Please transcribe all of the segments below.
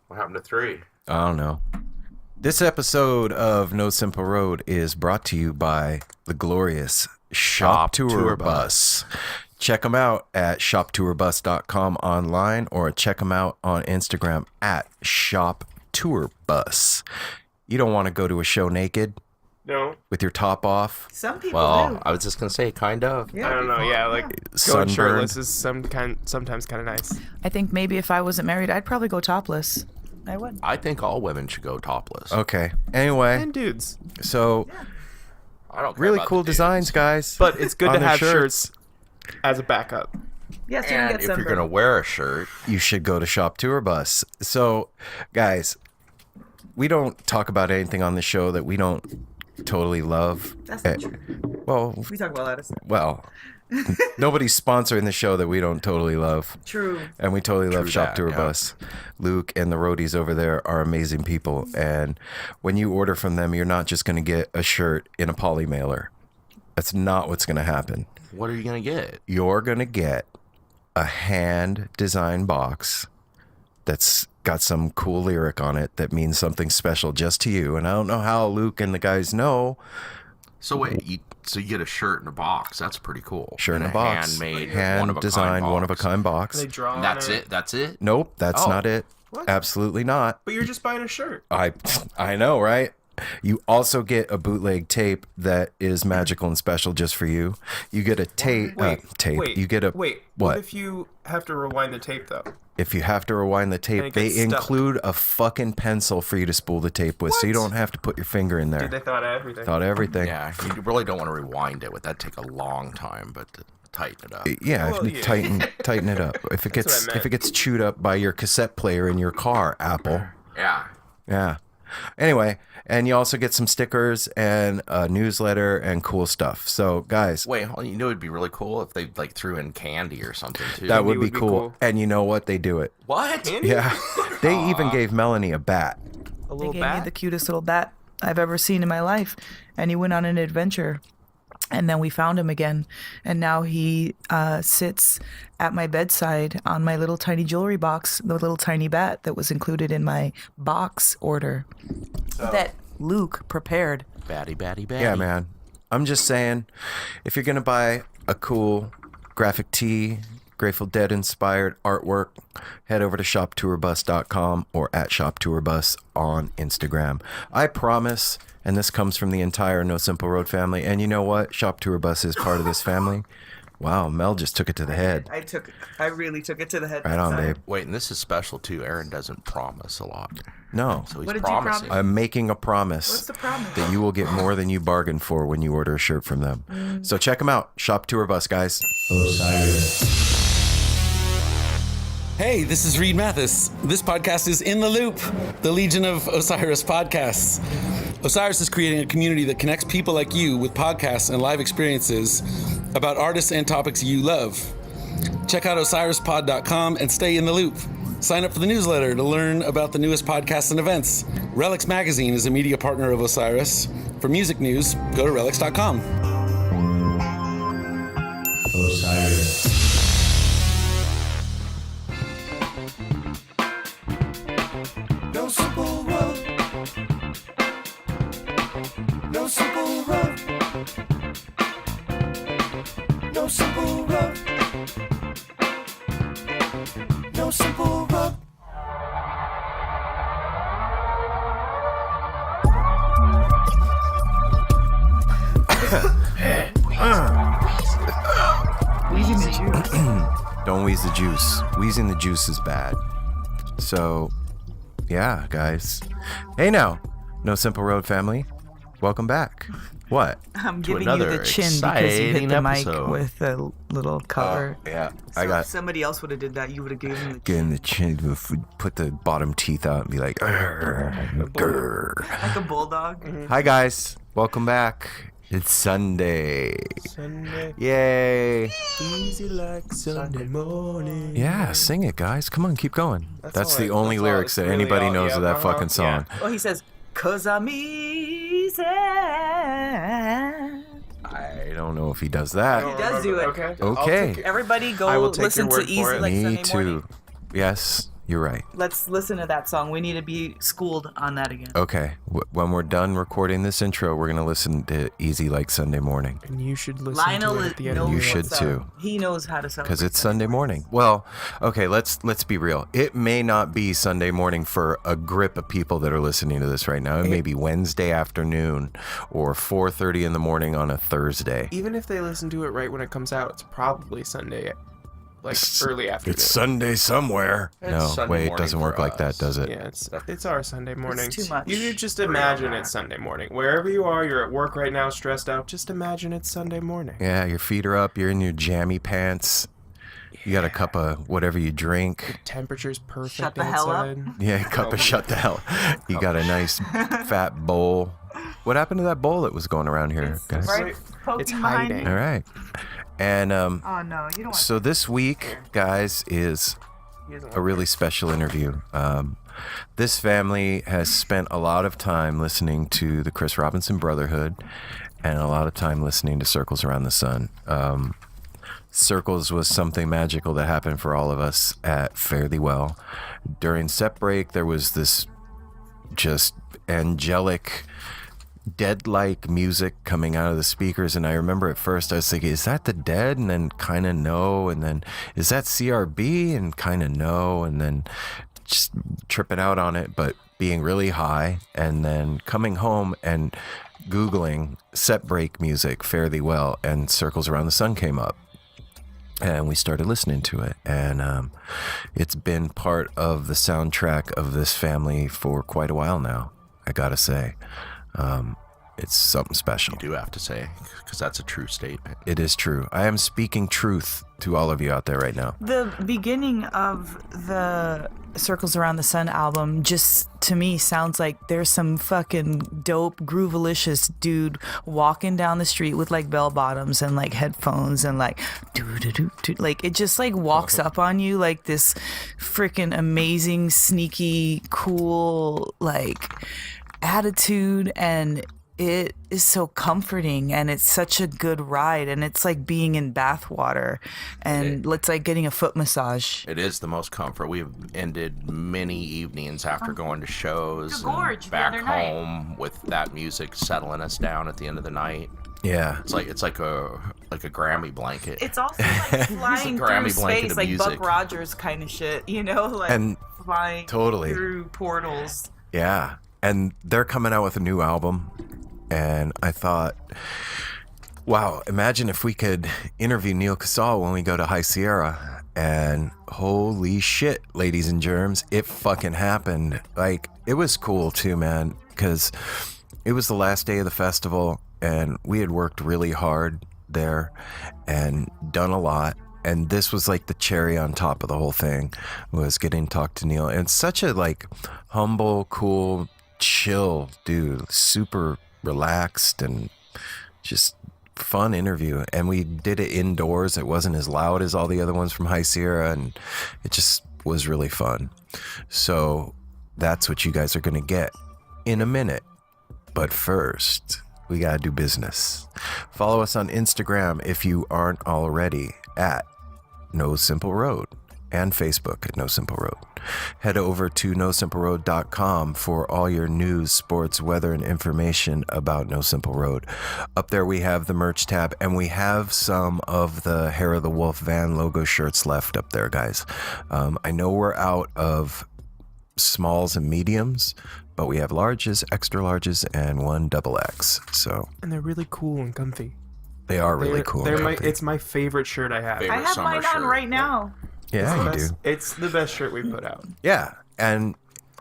What happened to 3? I don't know. This episode of No Simple Road is brought to you by the glorious Shop Tour Bus. Check them out at shoptourbus.com online or check them out on Instagram at shoptourbus. You don't want to go to a show naked? No. With your top off? Some people do. I was just going to say kind of. Yeah, I don't know. Yeah, like going Sunburned. shirtless is sometimes kind of nice. I think maybe if I wasn't married, I'd probably go topless. I would. I think all women should go topless. Okay. Anyway, And dudes. so I don't care really about cool the dudes. designs, guys. But it's good on to their have shirts as a backup. Yes, you can And get if you're sunburned. going to wear a shirt, You should go to Shop Tour Bus. So, guys, we don't talk about anything on the show that we don't totally love. That's not true. Well, We talk about that. nobody's sponsoring the show that we don't totally love. True. And we totally love True Shop that, Tour yeah. Bus. Luke and the roadies over there are amazing people. And when you order from them, you're not just going to get a shirt in a poly mailer. That's not what's going to happen. what are you going to get? You're going to get a hand-designed box that's got some cool lyric on it that means something special just to you. And I don't know how Luke and the guys know. So wait, you get a shirt in a box. That's pretty cool. Shirt in And a box. handmade, Hand-designed, one-of-a-kind box. They draw on That's it. it? That's it? Nope, that's Oh. not it. What? Absolutely not. But you're just buying a shirt. I know, right? You also get a bootleg tape that is magical and special just for you. You get a tape. Wait. You get a Wait. What? What if you have to rewind the tape though? If you have to rewind the And tape, it they gets stuck. include a fucking pencil for you to spool the tape with, so you What? don't have to put your finger in there. Dude, they thought of everything. Thought of everything. Yeah, you really don't want to rewind it. That'd take a long time, but to tighten it up. Yeah, Well, if you yeah. tighten it up. If it what I gets meant. if it gets chewed up by your cassette player in your car, Apple. Yeah. Yeah. Anyway, and you also get some stickers and a newsletter and cool stuff. So, guys, Wait, you know it'd be really cool if they like threw in candy or something too. that would would be be cool. cool. And you know what? They do it. What? Candy? Yeah. They even gave Melanie a bat. A They little gave me bat. the cutest little bat I've ever seen in my life. And he went on an adventure. And then we found him again. And now he sits at my bedside on my little tiny jewelry box, the little tiny bat that was included in my box order that Luke prepared. Batty. Yeah, man. I'm just saying, if you're going to buy a cool graphic tee, Grateful Dead inspired artwork, head over to shoptourbus.com or at shoptourbus on Instagram. I promise, and this comes from the entire No Simple Road family, and you know what? Shop Tour Bus is part of this family. Wow, Mel just took it to the head. I really took it to the head. Right on, babe. Wait, and this is special too. Aaron doesn't promise a lot, No, so he's What did you promising. promise? I'm making a promise. What's the promise? That you will get more than you bargained for when you order a shirt from them. So check them out. Shop Tour Bus, guys. Hey, this is Reed Mathis. This podcast is In the Loop, the Legion of Osiris podcasts. Osiris is creating a community that connects people like you with podcasts and live experiences about artists and topics you love. Check out osirispod.com and stay in the loop. Sign up for the newsletter to learn about the newest podcasts and events. Relics Magazine is a media partner of Osiris. For music news, go to relics.com. Osiris. No simple road. No simple road. No simple road. No simple road. Wheezing the juice. Don't wheeze the juice. Wheezing the juice is bad. So, yeah, guys. Hey now, No Simple Road family. Welcome back. What? I'm To giving you another the chin because you hit exciting the mic episode. with a little cover. Yeah, So I got if somebody else would have did that, you would have given them the get in the chin, put the bottom teeth out and be like, grr. like a bulldog. Hi guys, welcome back. It's Sunday. Sunday, Yay. easy like Sunday morning. Yeah, sing it, guys. Come on, keep going. That's all the I- only that's all lyrics it's that really anybody all- knows yeah, of that uh-huh, fucking song. Well, he says, "'Cause I'm easy." I don't know if he does that. He does do it. Okay. Okay. I'll take it. Everybody I go will take listen your to word Easy for it. Like Me Sunday too. Morning. Yes. You're right. Let's listen to that song. We need to be schooled on that again. Okay. When we're done recording this intro, we're gonna listen to "Easy Like Sunday Morning" And you should listen Lionel to it at the end. knows You what's should up. too. He knows how to celebrate. because it's Sunday morning. Well, okay. Let's be real. It may not be Sunday morning for a grip of people that are listening to this right now. It may be Wednesday afternoon or 4:30 in the morning on a Thursday. Even if they listen to it right when it comes out, it's probably Sunday, like early afternoon. It's Sunday somewhere. It's no, Sunday wait, it morning doesn't work for like that, us. does it? Yeah, it's our Sunday morning. too much. You could just imagine it's Sunday morning. Wherever you are, you're at work right now, stressed out. Just imagine it's Sunday morning. Yeah, your feet are up. You're in your jammy pants. You got a cup of whatever you drink. Temperature's perfect Shut the hell up. outside. Yeah, cup of shut the hell. You got a nice fat bowl. What happened to that bowl that was going around here, guys? Right, poking It's behind hiding. me. All right. And Oh no, you don't want. so this week, guys, is He doesn't a want really special interview. This family has spent a lot of time listening to the Chris Robinson Brotherhood and a lot of time listening to Circles Around the Sun. Circles was something magical that happened for all of us at Fare Thee Well. During set break, there was this just angelic, dead-like music coming out of the speakers, and I remember at first I was thinking, is that the Dead? And then kind of no, and then is that CRB? And kind of no, and then just tripping out on it, but being really high, and then coming home and Googling set break music, Fare Thee Well, and Circles Around the Sun came up. And we started listening to it, and it's been part of the soundtrack of this family for quite a while now, I gotta say. It's something special. You do have to say, because that's a true statement. It is true. I am speaking truth to all of you out there right now. The beginning of the Circles Around the Sun album just to me sounds like there's some fucking dope groovalicious dude walking down the street with like bell bottoms and like headphones and like doo-doo-doo-doo. Like it just like walks up on you like this freaking amazing, sneaky, cool like attitude, and it is so comforting, and it's such a good ride, and it's like being in bathwater, and it's like getting a foot massage. It is the most comfort. We've ended many evenings after going to shows The Gorge and the back other night. home with that music settling us down at the end of the night. Yeah. It's like a Grammy blanket. It's also like flying Grammy through blanket space, of like music. Buck Rogers kind of shit, you know, like And flying totally. through portals. Yeah. And they're coming out with a new album. And I thought, wow, imagine if we could interview Neal Casal when we go to High Sierra. And holy shit, ladies and germs, it fucking happened. Like, it was cool too, man, because it was the last day of the festival, and we had worked really hard there and done a lot. And this was like the cherry on top of the whole thing, was getting to talk to Neal. And such a like humble, cool, chill dude, super relaxed and just fun interview. And we did it indoors. It wasn't as loud as all the other ones from High Sierra, and it just was really fun. So that's what you guys are going to get in a minute. But first, we got to do business. Follow us on Instagram if you aren't already at No Simple Road, and Facebook at No Simple Road. Head over to NoSimpleRoad.com for all your news, sports, weather, and information about No Simple Road. Up there we have the merch tab, and we have some of the Hair of the Wolf van logo shirts left up there, guys. I know we're out of smalls and mediums, but we have larges, extra larges, and one XX. So And they're really cool and comfy. they are really cool. They're and my, comfy. it's my favorite shirt I have. Favorite I have summer mine on shirt. right now. Yeah, you do. It's the best shirt we put out. Yeah, and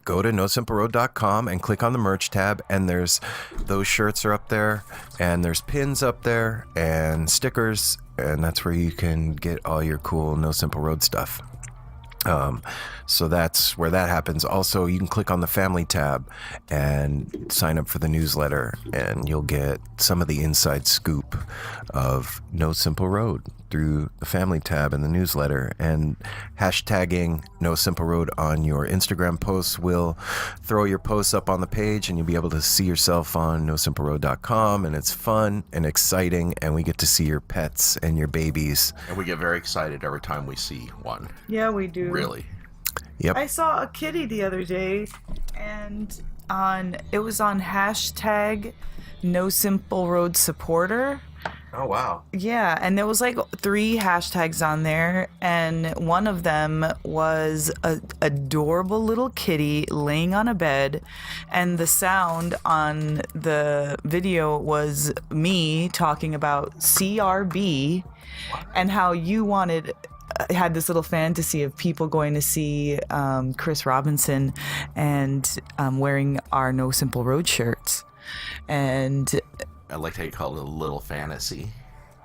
go to NoSimpleRoad.com and click on the merch tab, and there's those shirts are up there, and there's pins up there, and stickers, and that's where you can get all your cool No Simple Road stuff. So that's where that happens. Also, you can click on the family tab and sign up for the newsletter, and you'll get some of the inside scoop of No Simple Road through the family tab in the newsletter. And hashtagging No Simple Road on your Instagram posts will throw your posts up on the page, and you'll be able to see yourself on NoSimpleRoad.com, and it's fun and exciting, and we get to see your pets and your babies. And we get very excited every time we see one. Yeah, we do. Really. Yep. I saw a kitty the other day, and it was on hashtag No Simple Road Supporter. Oh, wow. Yeah, and there was like 3 hashtags on there, and one of them was a adorable little kitty laying on a bed, and the sound on the video was me talking about CRB and how you had this little fantasy of people going to see Chris Robinson and wearing our No Simple Road shirts. And I liked how you called it a little fantasy.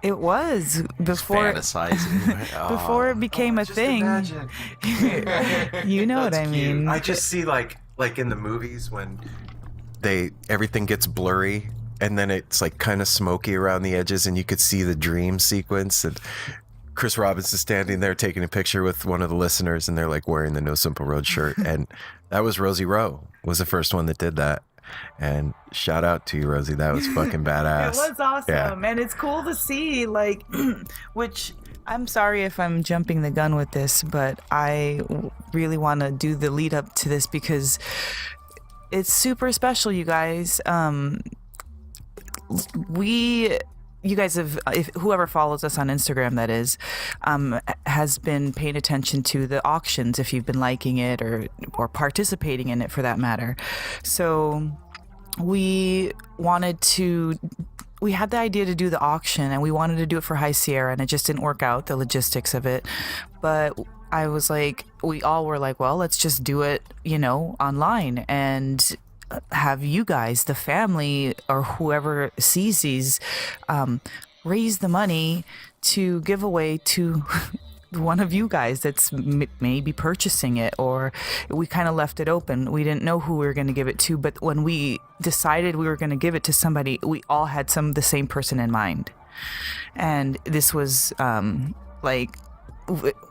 it was before Fantasizing. before it became a Just thing. imagine. You know what I mean? I just see like in the movies when everything gets blurry and then it's like kind of smoky around the edges and you could see the dream sequence, and Chris Robinson's standing there taking a picture with one of the listeners and they're like wearing the No Simple Road shirt. And that was Rosie Rowe was the first one that did that. And shout out to you, Rosie. That was fucking badass. It was awesome. Yeah. And it's cool to see, like, which I'm sorry if I'm jumping the gun with this, but I really want to do the lead up to this because it's super special, you guys. You guys have, if whoever follows us on Instagram, that is, has been paying attention to the auctions, if you've been liking it or participating in it for that matter. So we had the idea to do the auction and we wanted to do it for High Sierra, and it just didn't work out, the logistics of it. But I was like, we all were like, well, let's just do it, online and have you guys, the family or whoever sees these, raise the money to give away to one of you guys that's maybe purchasing it. Or we kind of left it open. We didn't know who we were going to give it to, but when we decided we were going to give it to somebody, we all had the same person in mind. And this was like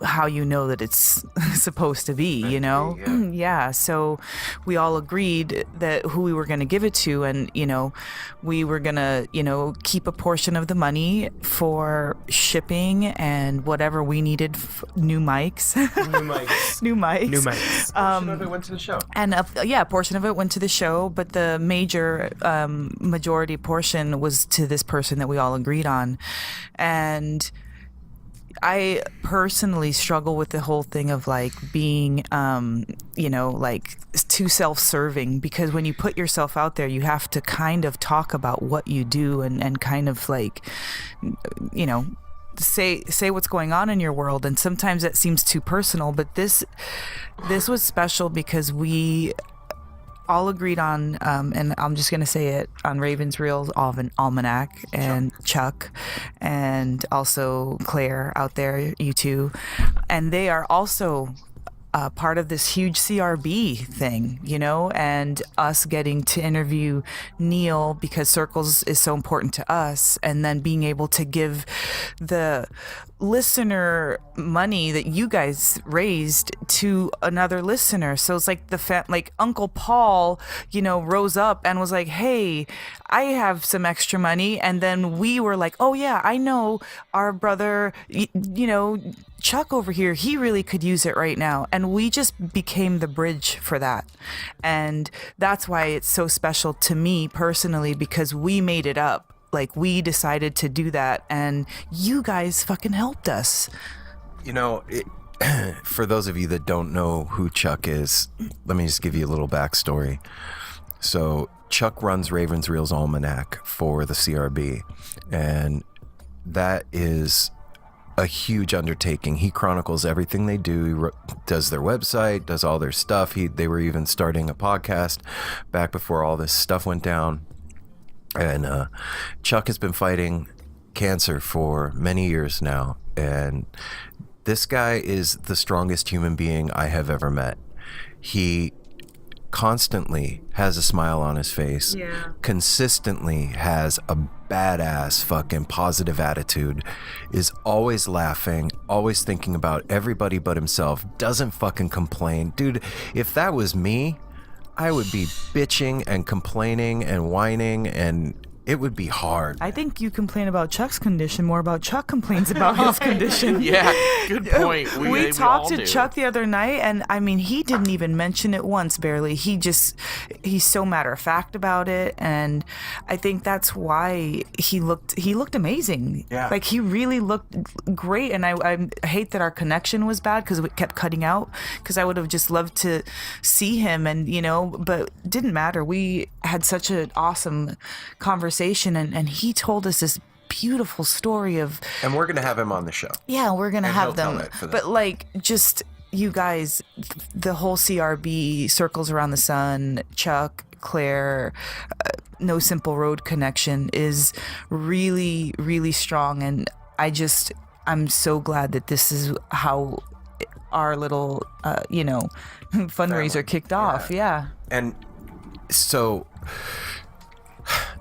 how you know that it's supposed to be, yeah. So we all agreed that who we were going to give it to, and we were going to keep a portion of the money for shipping and whatever we needed, new mics. New mics. Portion of it went to the show. And a portion of it went to the show, but the majority portion was to this person that we all agreed on. And I personally struggle with the whole thing of like being, like too self-serving, because when you put yourself out there, you have to kind of talk about what you do and kind of like, say what's going on in your world. And sometimes that seems too personal, but this was special because we all agreed on, and I'm just going to say it, on Raven's Reels Almanac and Chuck and also Claire out there, you two. And they are also part of this huge CRB thing, and us getting to interview Neal because Circles is so important to us, and then being able to give the listener money that you guys raised to another listener. So it's like like Uncle Paul, rose up and was like, hey, I have some extra money. And then we were like, oh yeah, I know our brother, Chuck over here, he really could use it right now. And we just became the bridge for that. And that's why it's so special to me personally, because we made it up. Like, we decided to do that, and you guys fucking helped us. For those of you that don't know who Chuck is, let me just give you a little backstory. So Chuck runs Raven's Reels Almanac for the CRB, and that is a huge undertaking. He chronicles everything they do. He does their website, does all their stuff. They were even starting a podcast back before all this stuff went down. And Chuck has been fighting cancer for many years now. And this guy is the strongest human being I have ever met. He constantly has a smile on his face, consistently has a badass fucking positive attitude, is always laughing, always thinking about everybody but himself, doesn't fucking complain. Dude, if that was me, I would be bitching and complaining and whining and it would be hard. I think you complain about Chuck's condition more about Chuck complains about his condition. Yeah, good point. We all talked to do. Chuck the other night, and I mean, he didn't even mention it once, barely. He's so matter of fact about it, and I think that's why he looked amazing. Yeah. Like, he really looked great, and I hate that our connection was bad because it kept cutting out, because I would have just loved to see him, and but it didn't matter. We had such an awesome conversation, and he told us this beautiful story of, And we're going to have him on the show. yeah, we're gonna And have he'll tell them, it for them. but like, just you guys, the whole CRB, Circles Around the Sun, Chuck, Claire, No Simple Road connection is really, really strong, and I'm so glad that this is how our little fundraiser kicked off. Yeah. And so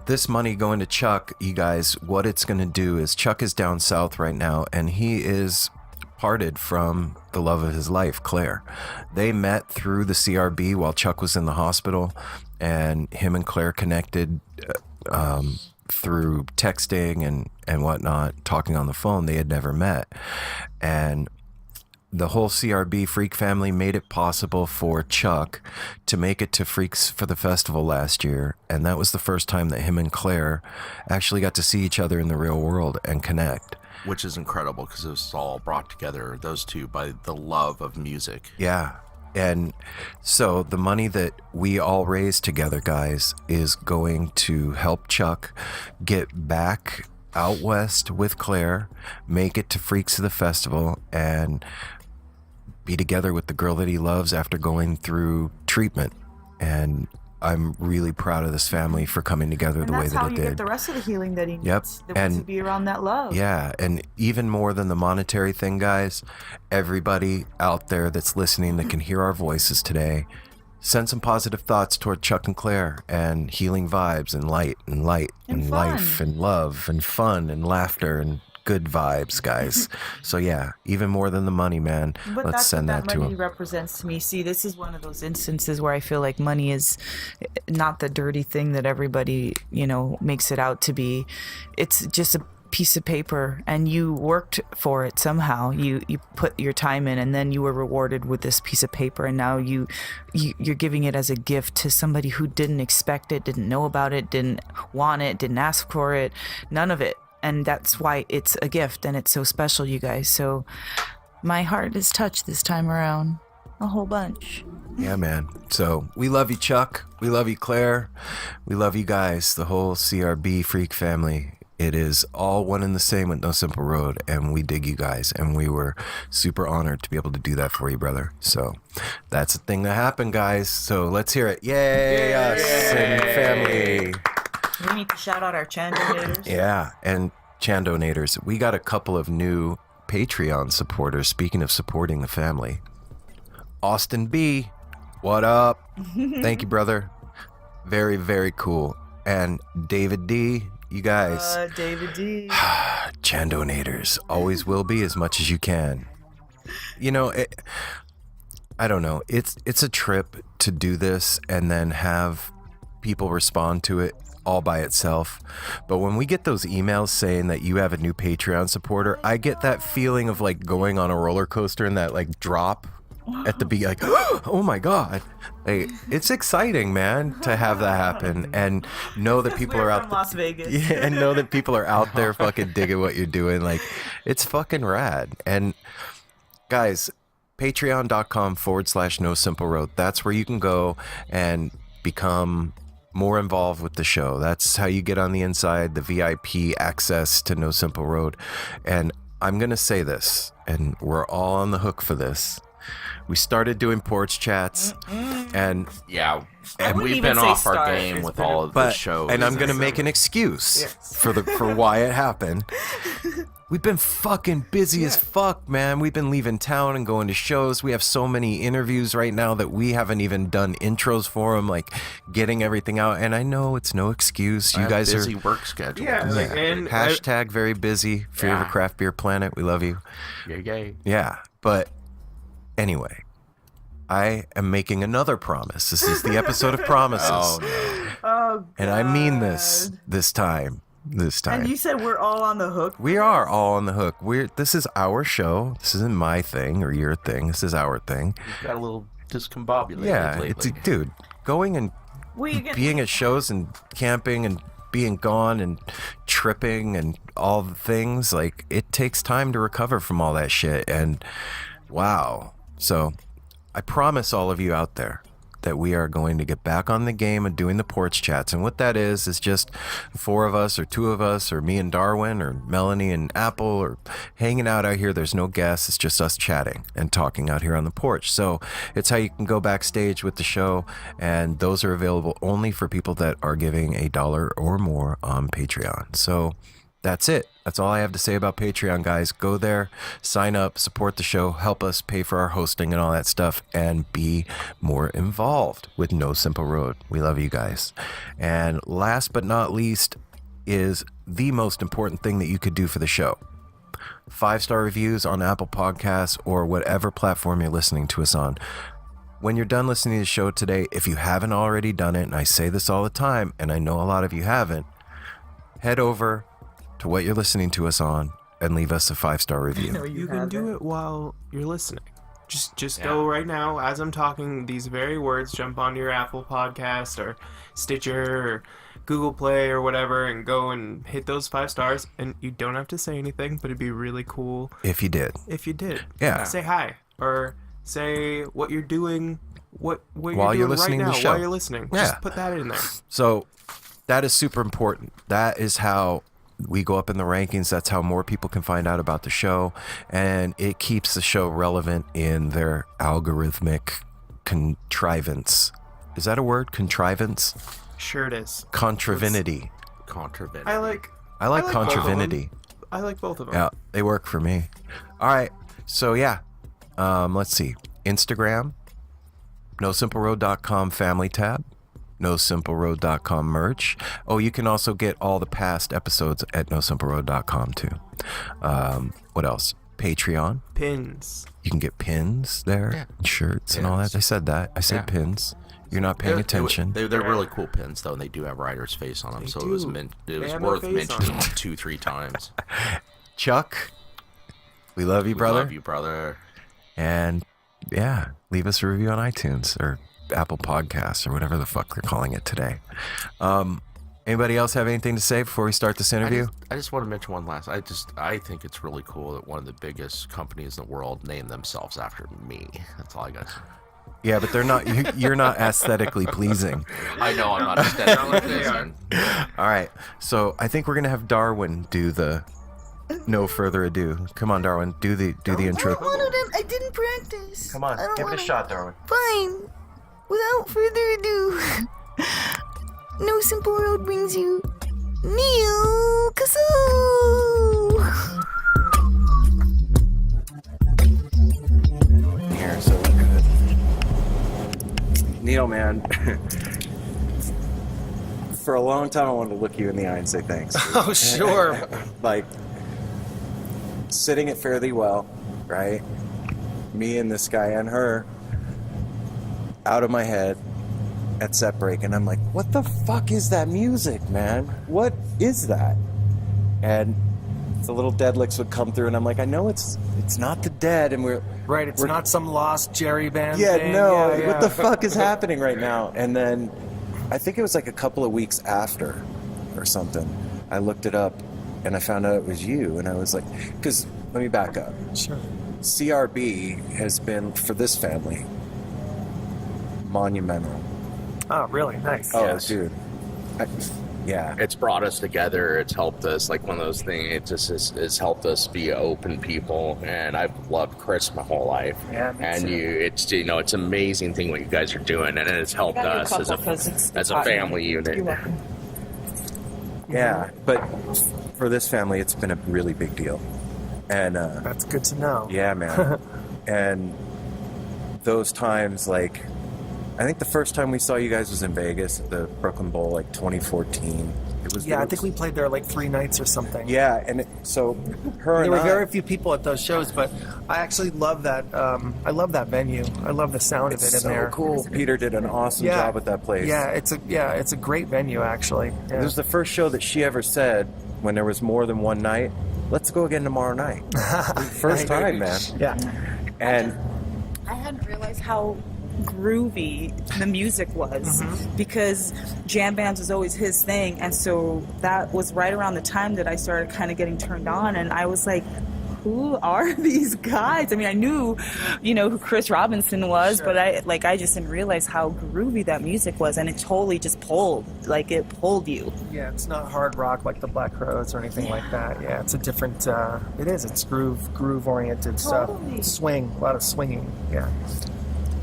this money going to Chuck, you guys, what it's going to do is Chuck is down south right now, and he is parted from the love of his life, Claire. They met through the CRB while Chuck was in the hospital, and him and Claire connected through texting and whatnot, talking on the phone. They had never met. And the whole CRB Freak family made it possible for Chuck to make it to Freaks for the Festival last year. And that was the first time that him and Claire actually got to see each other in the real world and connect. Which is incredible because it was all brought together, those two, by the love of music. Yeah. And so the money that we all raise together, guys, is going to help Chuck get back out west with Claire, make it to Freaks of the Festival, and be together with the girl that he loves after going through treatment. And I'm really proud of this family for coming together the way that's that how it you did. get the rest of the healing that he needs. Yep. That wants to And- be around that love. Yeah, and even more than the monetary thing, guys, everybody out there that's listening that can hear our voices today, send some positive thoughts toward Chuck and Claire, and healing vibes and light and And fun. life and love and fun and laughter and good vibes, guys. So yeah, even more than the money, man. But Let's that's send what that to money him. represents to me. See, this is one of those instances where I feel like money is not the dirty thing that everybody, makes it out to be. It's just a piece of paper, and you worked for it somehow. You put your time in, and then you were rewarded with this piece of paper, and now you're giving it as a gift to somebody who didn't expect it, didn't know about it, didn't want it, didn't ask for it, none of it. And that's why it's a gift, and it's so special, you guys. So my heart is touched this time around, a whole bunch. Yeah, man. So we love you, Chuck. We love you, Claire. We love you guys, the whole CRB Freak family. It is all one and the same with No Simple Road, and we dig you guys, and we were super honored to be able to do that for you, brother. So that's the thing that happened, guys. So let's hear it. Yay, us and family. We need to shout out our Chandonators. Yeah, and Chandonators. We got a couple of new Patreon supporters, speaking of supporting the family. Austin B, what up? Thank you, brother. Very, very cool. And David D, you guys. David D. Chandonators always will be as much as you can. I don't know. It's a trip to do this and then have people respond to it all by itself. But when we get those emails saying that you have a new Patreon supporter, I get that feeling of like going on a roller coaster and that like drop at the beginning, like, oh my God. Like, it's exciting, man, to have that happen and know that people are out from Las Vegas. Yeah, and know that people are out there fucking digging what you're doing. Like, it's fucking rad. And guys, patreon.com/No Simple Road. That's where you can go and become more involved with the show. That's how you get on the inside, the VIP access to No Simple Road. And I'm going to say this, and we're all on the hook for this. We started doing porch chats, and Yeah, I and wouldn't we've even been say off our start. game It's with been all of the but shows. and I'm gonna make an excuse for why it happened. We've been fucking busy as fuck, man. We've been leaving town and going to shows. We have so many interviews right now that we haven't even done intros for them, like getting everything out. And I know it's no excuse. You guys busy are work schedule. Yeah, like, and hashtag very busy. Fear of a Craft Beer Planet. We love you. Yay. Yeah, but anyway, I am making another promise. This is the episode of promises. Oh no. Oh Oh, And I mean this time. And you said we're all on the hook? We are all on the hook. This is our show. This isn't my thing or your thing. This is our thing. You've got a little discombobulated Yeah, lately. dude, going and being at shows and camping and being gone and tripping and all the things, like, it takes time to recover from all that shit. And wow. So I promise all of you out there that we are going to get back on the game of doing the porch chats. And what that is just 4 of us or 2 of us or me and Darwin or Melanie and Apple or hanging out here. There's no guests. It's just us chatting and talking out here on the porch. So it's how you can go backstage with the show. And those are available only for people that are giving $1 or more on Patreon. So that's it. That's all I have to say about Patreon, guys. Go there, sign up, support the show, help us pay for our hosting and all that stuff, and be more involved with No Simple Road. We love you guys. And last but not least is the most important thing that you could do for the show. 5-star reviews on Apple Podcasts or whatever platform you're listening to us on. When you're done listening to the show today, if you haven't already done it, and I say this all the time, and I know a lot of you haven't, head over to what you're listening to us on and leave us a 5-star review. You can do it while you're listening. Just go right now as I'm talking these very words. Jump onto your Apple Podcast or Stitcher or Google Play or whatever, and go and hit those 5 stars. And you don't have to say anything, but it'd be really cool If you did. if you did. Yeah. Say hi or say what you're doing. What While you're you're doing listening right to now the show. while you're listening. Yeah. Just put that in there. So that is super important. That is how we go up in the rankings. That's how more people can find out about the show. And it keeps the show relevant in their algorithmic contrivance. Is that a word? Contrivance? Sure it is. Contravinity. Contravened. I like I like both of them. contravinity. I like both of them. Yeah, they work for me. All right. So yeah, let's see. Instagram, NoSimpleRoad.com family tab, NoSimpleRoad.com merch. Oh, you can also get all the past episodes at NoSimpleRoad.com too. What else? Patreon. Pins. You can get pins there, and shirts and all that. I said that. I said pins. You're not paying attention. They're really cool pins, though, and they do have Ryder's face on them, so it was, do. it They was have my worth face on mentioning them. 2-3 times. Chuck, we love you, brother. Love you, brother. And yeah, leave us a review on iTunes or Apple Podcasts or whatever the fuck they're calling it today. Anybody else have anything to say before we start this interview? I just want to mention one last. I think it's really cool that one of the biggest companies in the world named themselves after me. That's all I got. Yeah, but they're not. You're not aesthetically pleasing. I know I'm not aesthetically pleasing. All right, so I think we're gonna have Darwin do the. No further ado. Come on, Darwin. Do the intro. I didn't practice. Come on, give it a shot, Darwin. Fine. Without further ado, No Simple Road brings you Neal Casal. Here, so we're good. Neal, man. For a long time, I wanted to look you in the eye and say thanks. Oh, sure. Like, sitting at Fare Thee Well, right? Me and this guy and her out of my head at set break, and I'm like, what the fuck is that music, man? What is that? And the little Dead licks would come through, and I'm like, I know it's not the Dead, and we're Right, it's not some lost Jerry band yeah, thing. no, Yeah, what the fuck is happening right now? And then I think it was like a couple of weeks after or something, I looked it up and I found out it was you, and I was like, because let me back up. Sure. CRB has been, for this family, monumental. Oh, really? Nice. Oh, Yes. dude. Yeah. It's brought us together. It's helped us, like one of those things. It just has helped us be open people. And I've loved Chris my whole life. Yeah, me and too. it's it's an amazing thing what you guys are doing, and it's helped us as a family unit. You're welcome. Yeah. But for this family, it's been a really big deal. And, That's good to know. yeah, man. And those times, like, I think the first time we saw you guys was in Vegas at the Brooklyn Bowl, like 2014. It was. Yeah, I think we played there like 3 nights or something. Yeah, and so her There and were I, very few people at those shows, but I actually love that. I love that venue. I love the sound of it in so there. cool. Peter did an awesome job at that place. Yeah, it's a great venue actually. Yeah. It was the first show that she ever said when there was more than one night. Let's go again tomorrow night. First time, man. Yeah. And I hadn't realized how groovy the music was because jam bands was always his thing, and so that was right around the time that I started kind of getting turned on, and I was like, who are these guys? I mean, I knew, who Chris Robinson was, but I just didn't realize how groovy that music was, and it totally just pulled you. Yeah, it's not hard rock like the Black Crowes or anything like that. Yeah, it's a different. It's groove oriented stuff. Swing, a lot of swinging. Yeah.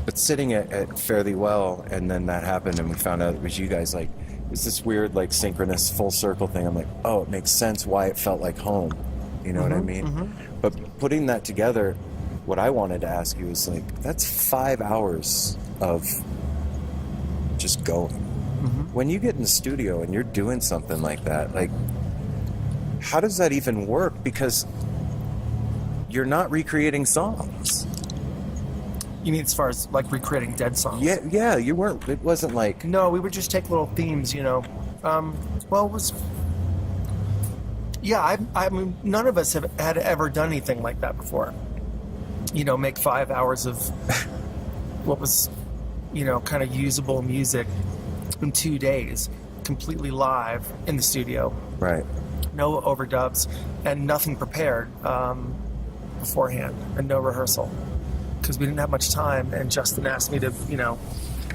but sitting at Fairly Well, and then that happened, and we found out it was you guys. Like, it was this weird, like, synchronous full circle thing. I'm like, oh, it makes sense why it felt like home. You know what I mean? But putting that together, what I wanted to ask you is, like, that's 5 hours of just going. When you get in the studio and you're doing something like that, like, how does that even work? Because you're not recreating songs. You mean as far as like recreating dead songs? Yeah, you weren't. It wasn't like. No, we would just take little themes, you know. Well, it was. Yeah, I mean, none of us had ever done anything like that before. You know, make 5 hours of what was, you know, kind of usable music in 2 days, completely live in the studio. Right. No overdubs and nothing prepared beforehand, and no rehearsal, because we didn't have much time. And Justin asked me to, you know,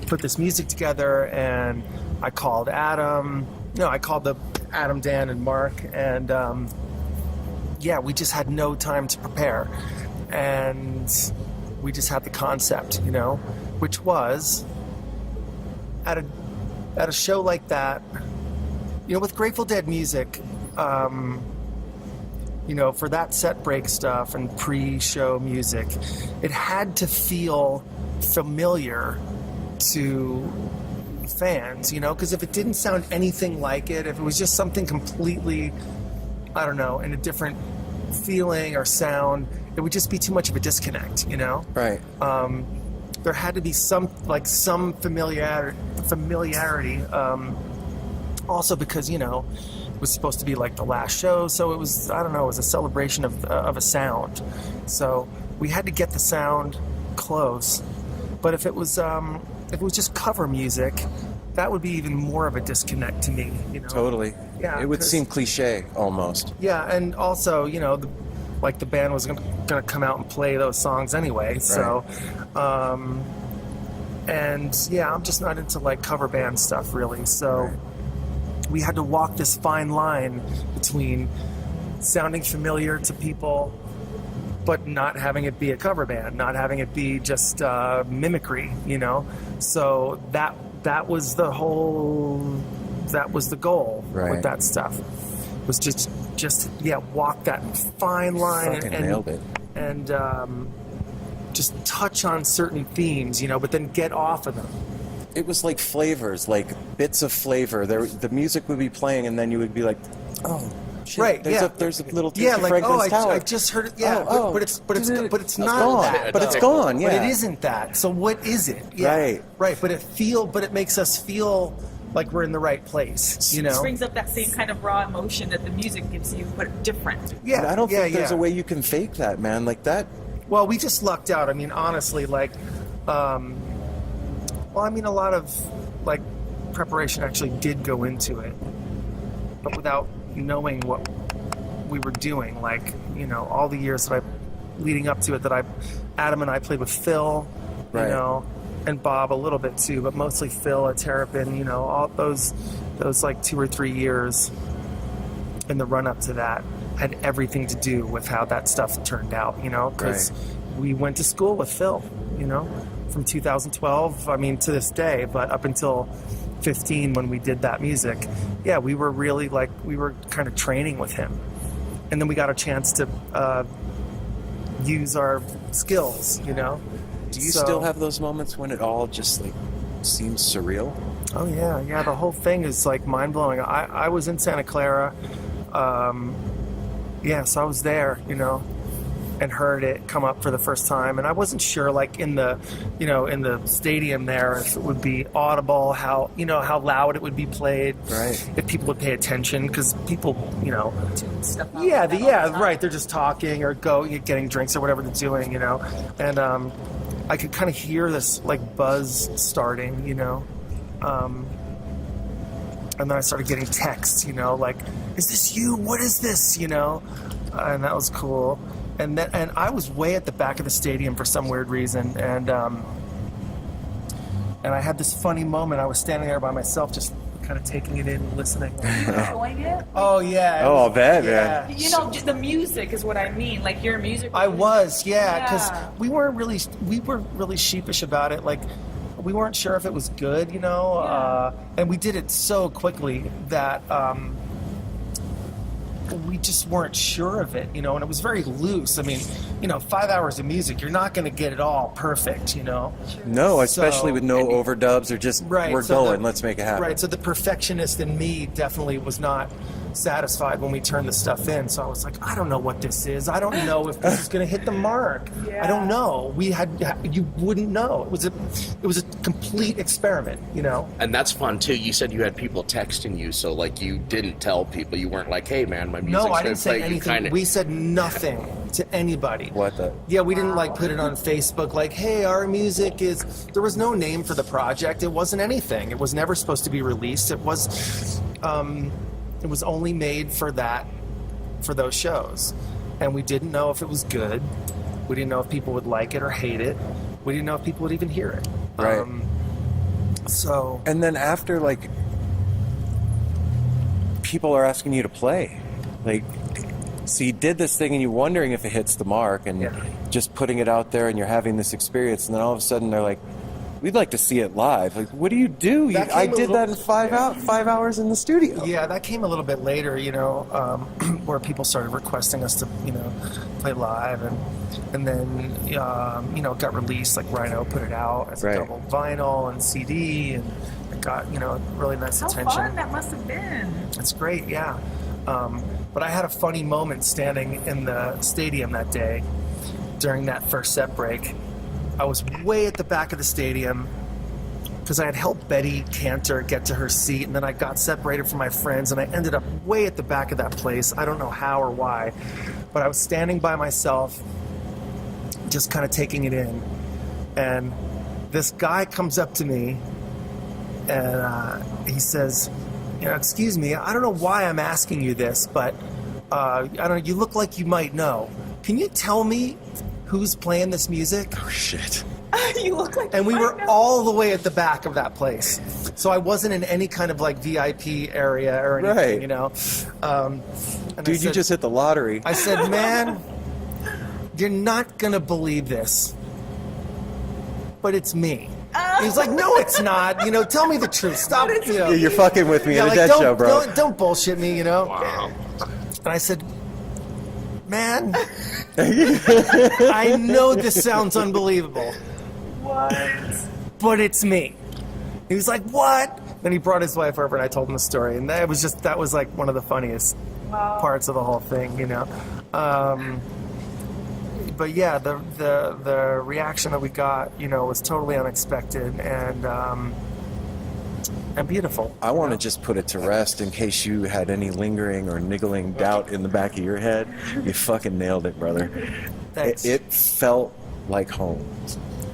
put this music together, and I called Adam. No, I called Adam, Dan, and Mark, and yeah, we just had no time to prepare, and we just had the concept, you know, which was at a show like that, you know, with Grateful Dead music. You know, for that set break stuff and pre-show music, it had to feel familiar to fans, you know, because if it didn't sound anything like it, if it was just something completely, I don't know, in a different feeling or sound, it would just be too much of a disconnect, you know? Right. There had to be some familiarity. Also because, you know, it was supposed to be like the last show, so it was, I don't know, it was a celebration of a sound. So we had to get the sound close. But if it was just cover music, that would be even more of a disconnect to me, you know. Totally. Yeah, It would 'cause- seem cliche almost. Yeah, and also, you know, the band was gonna come out and play those songs anyway. So, and yeah, I'm just not into like cover band stuff really. So we had to walk this fine line between sounding familiar to people, but not having it be a cover band, not having it be just mimicry, you know. So that was the goal with that stuff. Was just walk that fine line Fucking and nailed it. and just touch on certain themes, you know, but then get off of them. It was like flavors, like bits of flavor. The music would be playing, and then you would be like, "Oh, shit, Right, there's yeah. there's a little taste Yeah, of like Franklin's I Tower." just heard it. Yeah, Oh, but it's not gone. that. But it's gone. Yeah, But it isn't that. So what is it? Yeah, Right. But it makes us feel like we're in the right place. You It know. brings up that same kind of raw emotion that the music gives you, but different. Yeah. And I don't think there's yeah. a way you can fake that, man. Like that. Well, we just lucked out. I mean, honestly, like, well, I mean, a lot of like preparation actually did go into it, but without knowing what we were doing. Like, you know, all the years that leading up to it, Adam and I played with Phil, you Right. know, and Bob a little bit too, but mostly Phil at Terrapin. You know, all those like 2 or 3 years in the run up to that had everything to do with how that stuff turned out, you know, because we went to school with Phil, you know, from 2012, I mean, to this day, but up until 15 when we did that music, yeah, we were really like, we were kind of training with him. And then we got a chance to use our skills, you know. Do you still have those moments when it all just like seems surreal. Oh yeah. The whole thing is like mind blowing. I was in Santa Clara. So I was there, and heard it come up for the first time, and I wasn't sure, like in the stadium there, if it would be audible, how loud it would be played, right? If people would pay attention, because people, Stuff out right. They're just talking or getting drinks or whatever they're doing, and I could kind of hear this like buzz starting, and then I started getting texts, like, is this you? What is this? And that was cool. And I was way at the back of the stadium for some weird reason, and I had this funny moment. I was standing there by myself, just kind of taking it in and listening. Enjoying it? Oh yeah. Oh, I bet, yeah. man. Just the music is what I mean. Like your music. I was, because we were really sheepish about it. Like, we weren't sure if it was good, and we did it so quickly that we just weren't sure of it, and it was very loose. I mean, 5 hours of music, you're not going to get it all perfect, No, especially So- with no overdubs or just, Right, we're so going, let's make it happen. Right, so the perfectionist in me definitely was not satisfied when we turned the stuff in. So I was like, I don't know what this is. I don't know if this is going to hit the mark. I don't know. You wouldn't know. It was a complete experiment, And that's fun too. You said you had people texting you, so like you didn't tell people. You weren't like, "Hey, man, my music's No, I gonna didn't say play." You anything. kinda... We said nothing to anybody. What the? Yeah, we didn't like put it on Facebook like, hey, our music is... There was no name for the project. It wasn't anything. It was never supposed to be released. It was only made for those shows. And we didn't know if it was good. We didn't know if people would like it or hate it. We didn't know if people would even hear it. Right. So... And then after, like, people are asking you to play. Like, so you did this thing and you're wondering if it hits the mark and just putting it out there and you're having this experience, and then all of a sudden they're like, we'd like to see it live. Like, what do you do? I did that in 5 hours in the studio. Yeah, that came a little bit later, where people started requesting us to, play live, and then, got released. Like Rhino put it out as a double vinyl and CD, and it got, really nice attention. How fun that must have been. It's great, yeah. But I had a funny moment standing in the stadium that day during that first set break. I was way at the back of the stadium because I had helped Betty Cantor get to her seat, and then I got separated from my friends, and I ended up way at the back of that place. I don't know how or why, but I was standing by myself, just kind of taking it in. And this guy comes up to me, and he says, excuse me, I don't know why I'm asking you this, but I don't know, you look like you might know. Can you tell me who's playing this music? Oh, shit. You look like. And we were all the way at the back of that place, so I wasn't in any kind of like VIP area or anything, and Dude, you just hit the lottery. I said, man, you're not gonna believe this, but it's me. He's like, no, it's not. Tell me the truth. Stop. You're fucking with me at a like, dead show, bro. Don't bullshit me. Wow. And I said, man, I know this sounds unbelievable. What? But it's me. He was like, what? Then he brought his wife over and I told him the story. And that was like one of the funniest parts of the whole thing, But yeah, the reaction that we got, was totally unexpected and beautiful. I want to just put it to rest in case you had any lingering or niggling doubt in the back of your head. You fucking nailed it, brother. Thanks. It felt like home.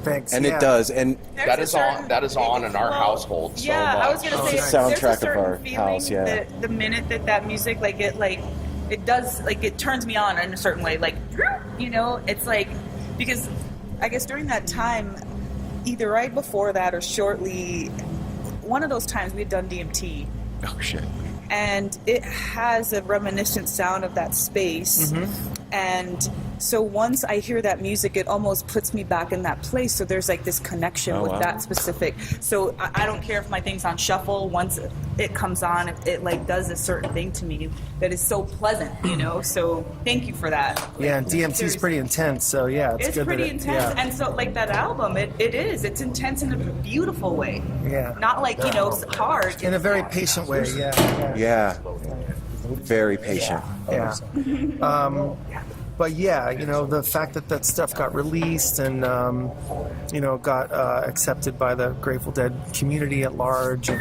Thanks. And it does. And That is on in our household so Yeah, much. I was gonna say It's the soundtrack there's a certain of our feeling house, yeah. that the minute that music it does, like, it turns me on in a certain way, like, it's like, because I guess during that time, either right before that or shortly, one of those times we had done DMT. oh shit. And it has a reminiscent sound of that space. Mm-hmm. And So once I hear that music, it almost puts me back in that place. So there's like this connection with that specific. So I don't care if my thing's on shuffle. Once it comes on, it like does a certain thing to me that is so pleasant, you know. So thank you for that. Yeah, and DMT is pretty intense. So yeah, it's good pretty that intense. And so like that album, it's intense in a beautiful way. Yeah. Not like, you know, hard. In a very patient way. Yeah. Yeah. Very patient. Yeah. But yeah, you know, the fact that that stuff got released and, you know, got accepted by the Grateful Dead community at large, and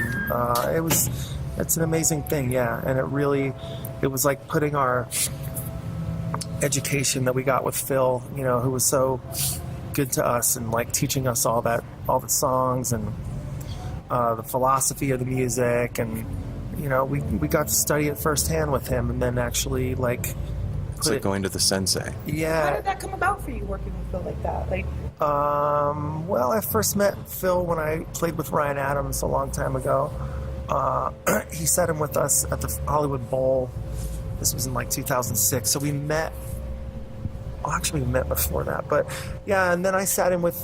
it's an amazing thing, yeah. And it was like putting our education that we got with Phil, you know, who was so good to us and like teaching us all the songs and the philosophy of the music, and you know, we got to study it firsthand with him, and then actually like. It's like going to the sensei. Yeah. How did that come about for you working with Phil like that? Like, well, I first met Phil when I played with Ryan Adams a long time ago. He sat in with us at the Hollywood Bowl. This was in like 2006. So we met. Well, actually, we met before that, but yeah. And then I sat in with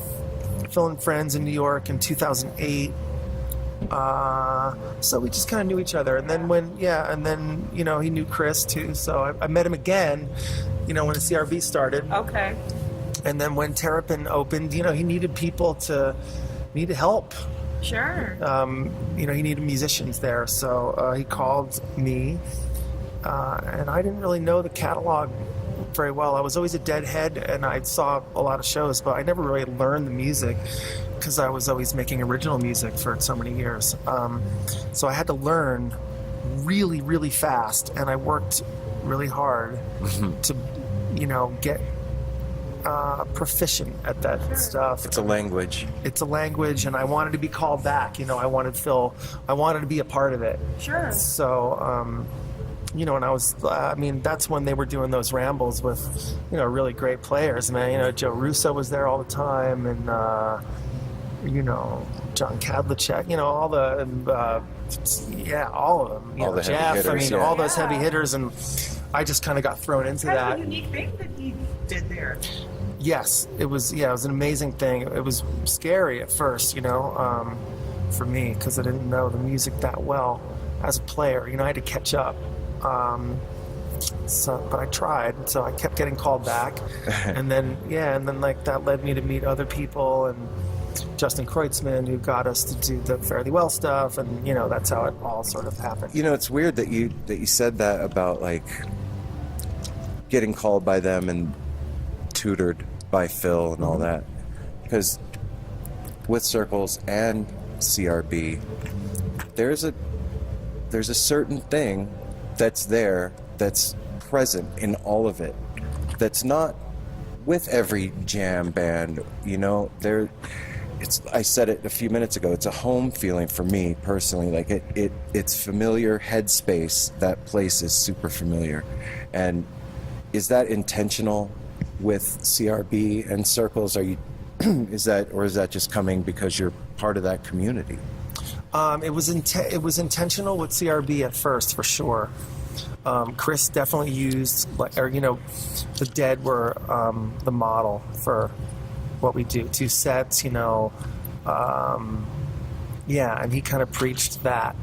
Phil and Friends in New York in 2008. So we just kind of knew each other, and then you know, he knew Chris too, so I met him again, you know, when the CRB started. okay. And then when Terrapin opened, you know, he needed help. Sure. You know, he needed musicians there, so he called me, and I didn't really know the catalog very well. I was always a Deadhead, and I saw a lot of shows, but I never really learned the music because I was always making original music for so many years. So I had to learn really, really fast, and I worked really hard to, you know, get proficient at that stuff. It's a language. It's a language, and I wanted to be called back. You know, I wanted to be a part of it. Sure. So, you know, and that's when they were doing those rambles with, you know, really great players, man. You know, Joe Russo was there all the time, and, you know, John Kadlicek, you know, all the, all of them. You All know, the heavy Jeff, hitters, all those heavy hitters, and I just kind of got thrown into Kind that. of a unique thing that he did there. Yes, it was an amazing thing. It was scary at first, you know, for me, because I didn't know the music that well as a player. You know, I had to catch up. But I tried, so I kept getting called back, and then like that led me to meet other people, and Justin Kreutzmann, who got us to do the Fairly Well stuff, and you know, that's how it all sort of happened. You know, it's weird that you said that about like getting called by them and tutored by Phil and all that, because with Circles and CRB, there's a certain thing that's there, that's present in all of it, that's not with every jam band, you know. I said it a few minutes ago, it's a home feeling for me personally. Like it's familiar headspace. That place is super familiar. And is that intentional with CRB and Circles? Is that just coming because you're part of that community? It was intentional with CRB at first, for sure. Chris definitely used, the Dead were the model for what we do. 2 sets, you know. And he kind of preached that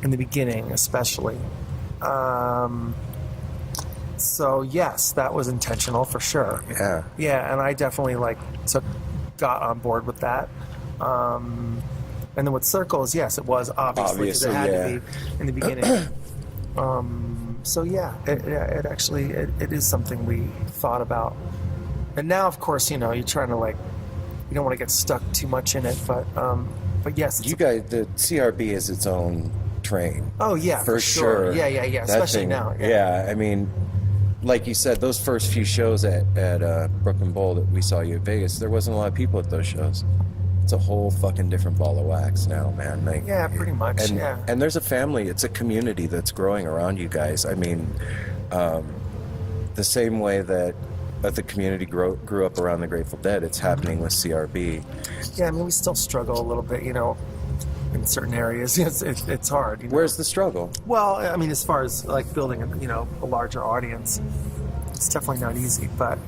in the beginning, especially. So yes, that was intentional for sure. Yeah. Yeah, and I definitely got on board with that. And then with Circles, yes, it was obviously, because it had to be in the beginning. So yeah, it actually is something we thought about. And now, of course, you know, you're trying to you don't want to get stuck too much in it, but yes, You guys, the CRB is its own train. Oh yeah, for sure. Yeah. That Especially thing, now. Yeah, I mean, like you said, those first few shows at Brooklyn Bowl that we saw you at Vegas, there wasn't a lot of people at those shows. It's a whole fucking different ball of wax now, man. Yeah, pretty much. And there's a family, it's a community that's growing around you guys. I mean, the same way that the community grew up around the Grateful Dead, it's happening with CRB. Yeah, I mean, we still struggle a little bit, you know, in certain areas. It's hard. You know? Where's the struggle? Well, I mean, as far as building, a larger audience, It's definitely not easy, but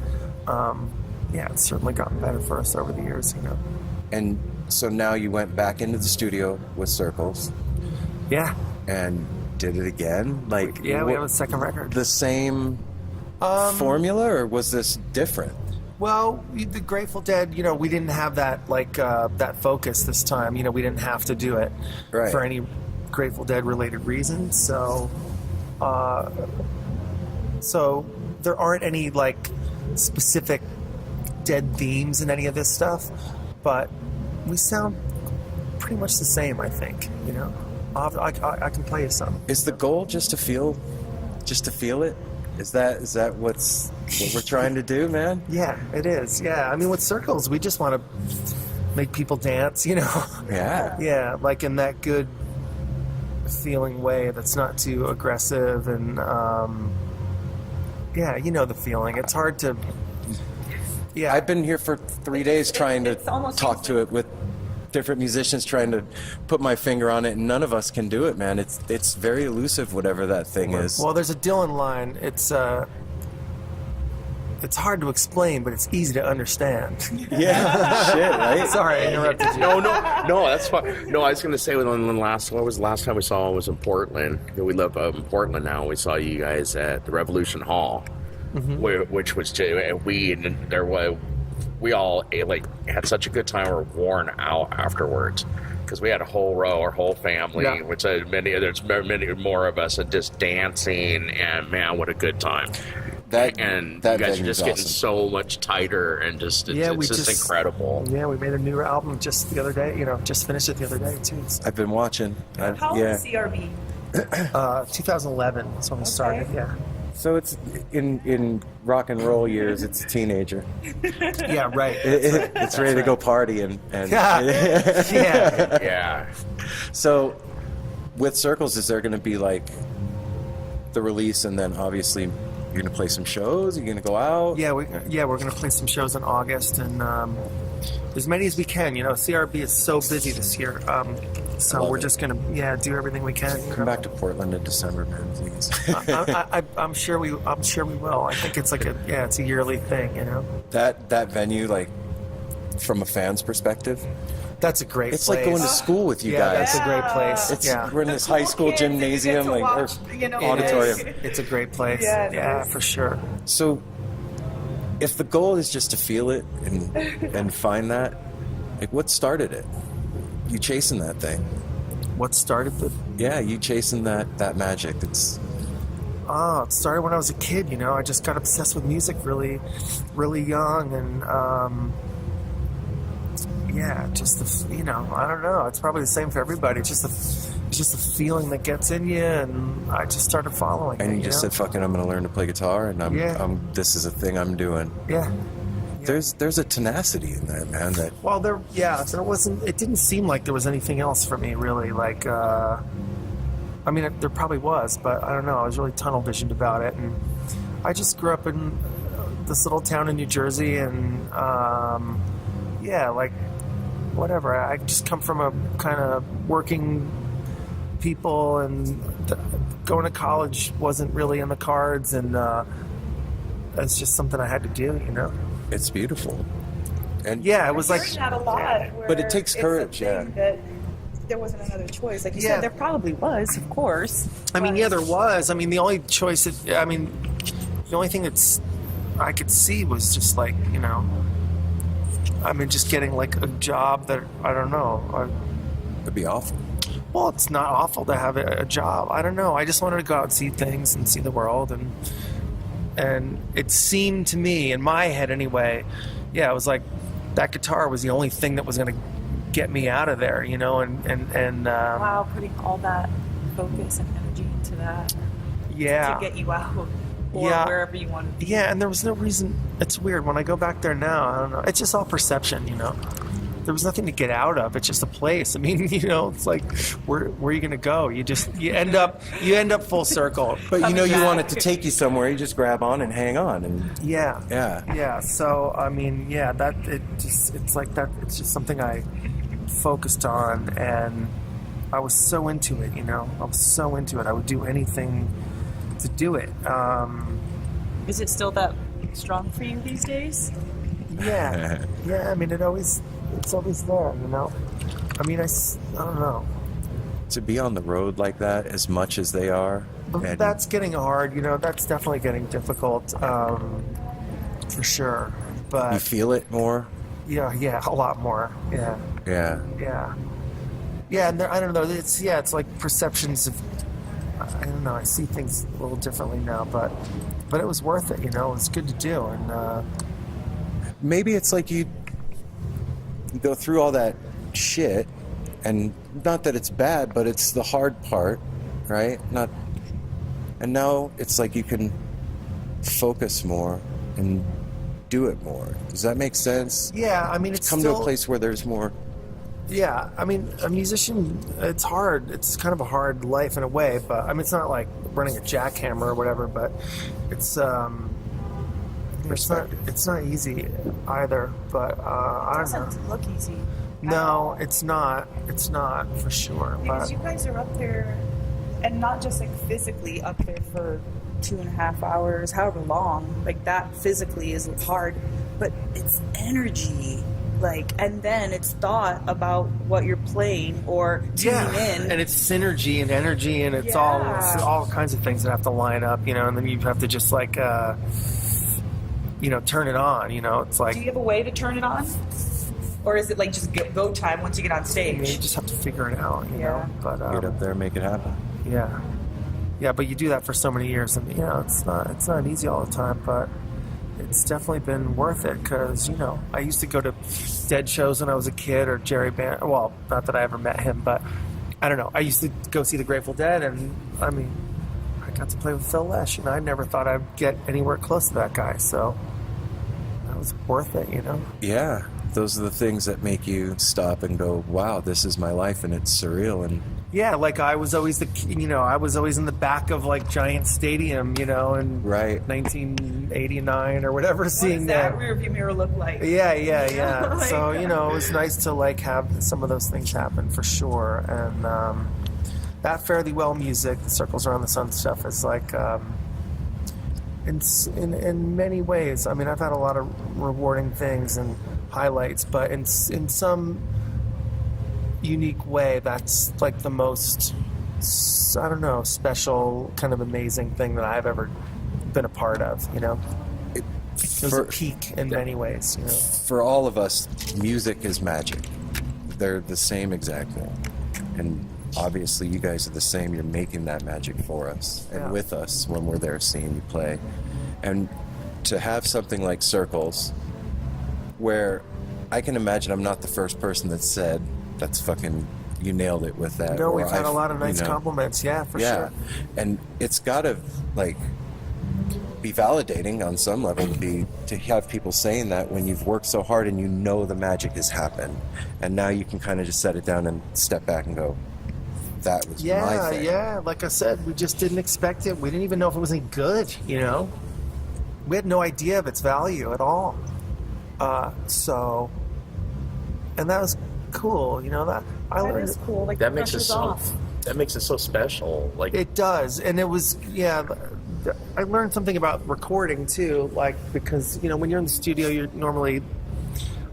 yeah, it's certainly gotten better for us over the years, you know. And so now you went back into the studio with Circles Yeah. and did it again? Like, Yeah, we have a second record. the same formula, or was this different? Well, the Grateful Dead, you know, we didn't have that that focus this time. You know, we didn't have to do it Right. for any Grateful Dead related reasons. So, so there aren't any like specific Dead themes in any of this stuff, but we sound pretty much the same. I think. You know, I can play you some. Is the goal just to feel it? Is that what we're trying to do, man? Yeah, it is. Yeah, I mean, with Circles, we just want to make people dance, you know? Yeah. Yeah, like in that good feeling way that's not too aggressive and, yeah, you know the feeling. It's hard to, yeah. I've been here for 3 days trying to it's almost talk to it with different musicians, trying to put my finger on it, and none of us can do it, man. It's very elusive, whatever that thing is. Well, there's a Dylan line. It's hard to explain, but it's easy to understand. Yeah, shit, right? Sorry, I interrupted you. No, that's fine. No, I was going to say what was the last time we saw was in Portland. We live in Portland now. We saw you guys at the Revolution Hall, which was we all like had such a good time. We were worn out afterwards because we had a whole row, our whole family, Yeah. which there's many more of us, and just dancing, and man, what a good time. That And that you guys are venue's just getting awesome. so much tighter, and just Yeah, it's just incredible. Yeah, we made a new album just the other day. You know, just finished it the other day too. So, I've been watching. How old Yeah. is CRB? 2011 is when we started. Yeah. So it's in rock and roll years. It's a teenager. Yeah. Right. It's ready to go party and Yeah. Yeah. So with Circles, is there going to be like the release, and then obviously you're going to play some shows? You're going to go out? Yeah, we're going to play some shows in August, and as many as we can. You know, CRB is so busy this year, so Love we're it. just going to do everything we can. Come back to Portland in December, man, please. I'm sure we will. I think it's like it's a yearly thing. You know, that venue, like from a fan's perspective, that's a great. it's place. like going to school with you Yeah, guys. that's a great place. It's yeah. we're in this high school gymnasium, like or It auditorium. is. It's a great place. Yeah, it Yeah, is. for sure. So, if the goal is just to feel it and find that, like, what started it? You chasing that thing? What started the? Yeah, you chasing that magic. It's It started when I was a kid. You know, I just got obsessed with music really, really young, and yeah, just I don't know. It's probably the same for everybody. It's just a feeling that gets in you, and I just started following it. and you just know? said, "Fuck it, I'm going to learn to play guitar," and this is a thing I'm doing. Yeah. There's a tenacity in that, man. That Well, there wasn't. It didn't seem like there was anything else for me, really. Like, I mean, there probably was, but I don't know. I was really tunnel visioned about it, and I just grew up in this little town in New Jersey, and like, whatever. I just come from a kind of working people, and going to college wasn't really in the cards, and it's just something I had to do, you know. it's beautiful, and Yeah, it was like. Hearing that a lot. But it takes where courage, it's a yeah. thing that there wasn't another choice. Like you Yeah. said, there probably was, of course. I mean, but- yeah, there was. I mean, the only choice. The only thing I could see was just like, you know. I mean, just getting like a job that I don't know. it'd be awful. Well, it's not awful to have a job. I don't know. I just wanted to go out and see things and see the world, and it seemed to me, in my head anyway, yeah, it was like that guitar was the only thing that was going to get me out of there, you know, and Wow, putting all that focus and energy into that yeah. to get you out or Yeah. wherever you want to be. Yeah, and there was no reason. It's weird when I go back there now. I don't know. It's just all perception, you know. There was nothing to get out of. It's just a place. I mean, you know, it's like where are you going to go? You end up full circle. But you know, you back. want it to take you somewhere. You just grab on and hang on, and Yeah. yeah. Yeah. So I mean, yeah, it's like that. It's just something I focused on, and I was so into it. You know, I was so into it. I would do anything to do it. Is it still that strong for you these days? Yeah, yeah. I mean, it's always there, you know. I mean, I don't know. To be on the road like that, as much as they are, and That's getting hard, you know. That's definitely getting difficult, for sure. But you feel it more. yeah, a lot more. Yeah, Yeah. and I don't know. It's like perceptions of. I don't know. I see things a little differently now, but it was worth it, you know. It was good to do, and Maybe it's like you go through all that shit, and not that it's bad, but it's the hard part, right? And now it's like you can focus more and do it more. Does that make sense? yeah. I mean, it's Come still, to a place where there's more. Yeah, I mean, a musician, it's hard. It's kind of a hard life in a way, but I mean, it's not like running a jackhammer or whatever, but it's it's not easy either. But I don't know. Doesn't look easy. No, it's not. It's not for sure. Because But you guys are up there, and not just like physically up there for 2.5 hours, however long, like that physically is hard, but it's energy. Like, and then it's thought about what you're playing or tuning in. and it's synergy and energy, and it's all kinds of things that have to line up, you know. And then you have to just like, turn it on. You know, it's like Do you have a way to turn it on? Or is it like just go time once you get on stage? you just have to figure it out, you know. But Get up there and make it happen. yeah, but you do that for so many years, and you know, it's not easy all the time, but it's definitely been worth it because, you know, I used to go to Dead shows when I was a kid, or Jerry Band. Well, not that I ever met him, but I don't know. I used to go see the Grateful Dead, and I mean, I got to play with Phil Lesh, and I never thought I'd get anywhere close to that guy, so that was worth it, you know? Yeah, those are the things that make you stop and go, wow, this is my life, and it's surreal. And Yeah, like I was always I was always in the back of like Giant Stadium, you know, in Right. 1989 or whatever, What seeing does that that. rearview mirror look like? Yeah. Like, So, you know, it was nice to like have some of those things happen for sure. And that Fare Thee Well music, the Circles Around the Sun stuff, is like in many ways. I mean, I've had a lot of rewarding things and highlights, but in some unique way, that's like the most, I don't know, special, kind of amazing thing that I've ever been a part of, you know? It was a peak in many ways, you know? For all of us, music is magic. They're the same exact thing. And obviously you guys are the same. You're making that magic for us and Yeah. with us when we're there seeing you play. And to have something like Circles, where I can imagine I'm not the first person that said, that's fucking, you nailed it with that. No, or we've had a I've- lot of nice you know, compliments, yeah, for yeah. sure. And it's got to like be validating on some level to have people saying that when you've worked so hard and you know the magic has happened, and now you can kind of just set it down and step back and go, that was my thing. Yeah. Like I said, we just didn't expect it. We didn't even know if it was any good, you know? We had no idea of its value at all. And that was cool, you know, that I That learned is cool. Like, That the makes it pressure's so. off. That makes it so special. Like it does. And it was, I learned something about recording too, like, because, you know, when you're in the studio, you're normally,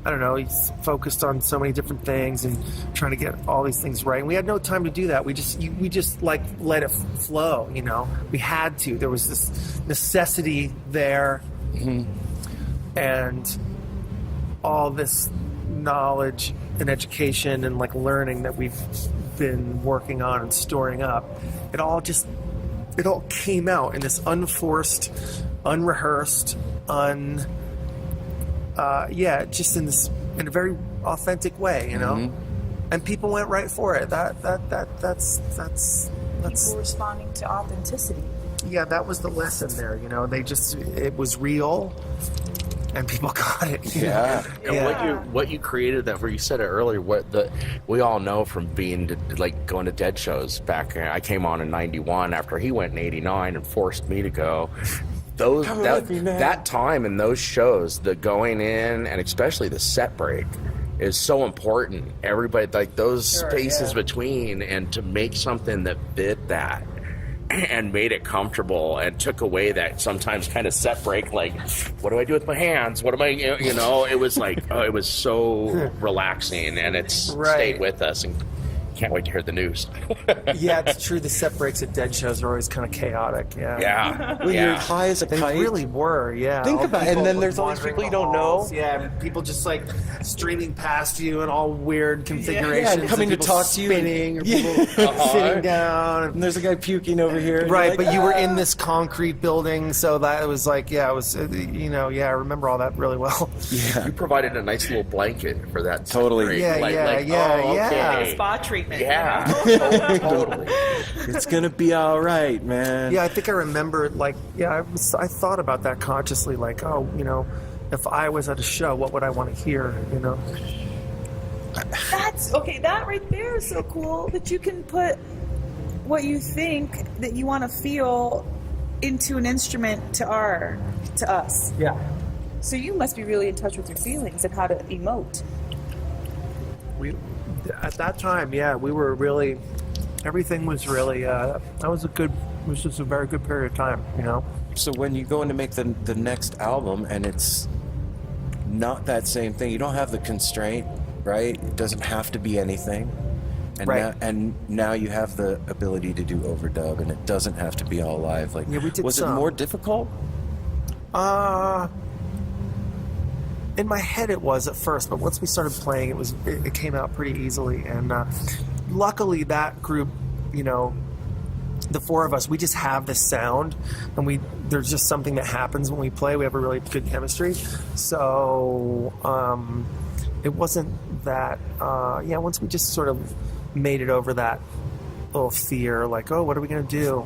I don't know, he's focused on so many different things and trying to get all these things right. And we had no time to do that. We just like let it flow, you know. We had to. There was this necessity there, and all this knowledge and education and like learning that we've been working on and storing up. It all came out in this unforced, unrehearsed, just in a very authentic way, you know. And people went right for it. That's People responding to authenticity. yeah, that was the lesson there, you know. It was real, and people got it. you know? Yeah. And what you created, that where you said it earlier, we all know from being like going to Dead shows back. I came on in '91 after he went in '89 and forced me to go. That time and those shows, the going in and especially the set break, is so important. Everybody, like those spaces between, and to make something that fit that and made it comfortable and took away that sometimes kind of set break, like, what do I do with my hands? What am I, you know, it was like, oh, it was so relaxing, and it's stayed with us, and can't wait to hear the news. Yeah, it's true. The set breaks at Dead shows are always kind of chaotic. Yeah. Yeah. When you're high as a They kite. really were, yeah. Think All about it. people And then like there's always wandering people you the don't know. halls. Yeah, and people just like streaming past you in all weird configurations. Yeah, and coming to people talk to you. spinning, or people sitting down. And there's a guy puking over here. and Right, you're like, but you were in this concrete building, so that it was like, yeah, it was, you know, yeah, I remember all that really well. You provided a nice little blanket for that. Totally. break. Yeah, yeah. Spa treatment. Yeah. You know? Totally. It's gonna be all right, man. Yeah, I think I remember, like, yeah, I thought about that consciously, like, oh, you know, if I was at a show, what would I want to hear, you know? That's okay. That right there is so cool that you can put what you think that you want to feel into an instrument to us. Yeah. So you must be really in touch with your feelings and how to emote. We, at that time, yeah, we were really, everything was really, it was just a very good period of time, you know? So when you go in to make the next album and it's not that same thing, you don't have the constraint, right? It doesn't have to be anything. And Right. now you have the ability to do overdub, and it doesn't have to be all live. Like, Yeah, we did was it some. more difficult? In my head it was at first, but once we started playing, it came out pretty easily. And luckily that group, you know, the four of us, we just have this sound, and there's just something that happens when we play. We have a really good chemistry. So it wasn't that, once we just sort of made it over that little fear, like, oh, what are we going to do?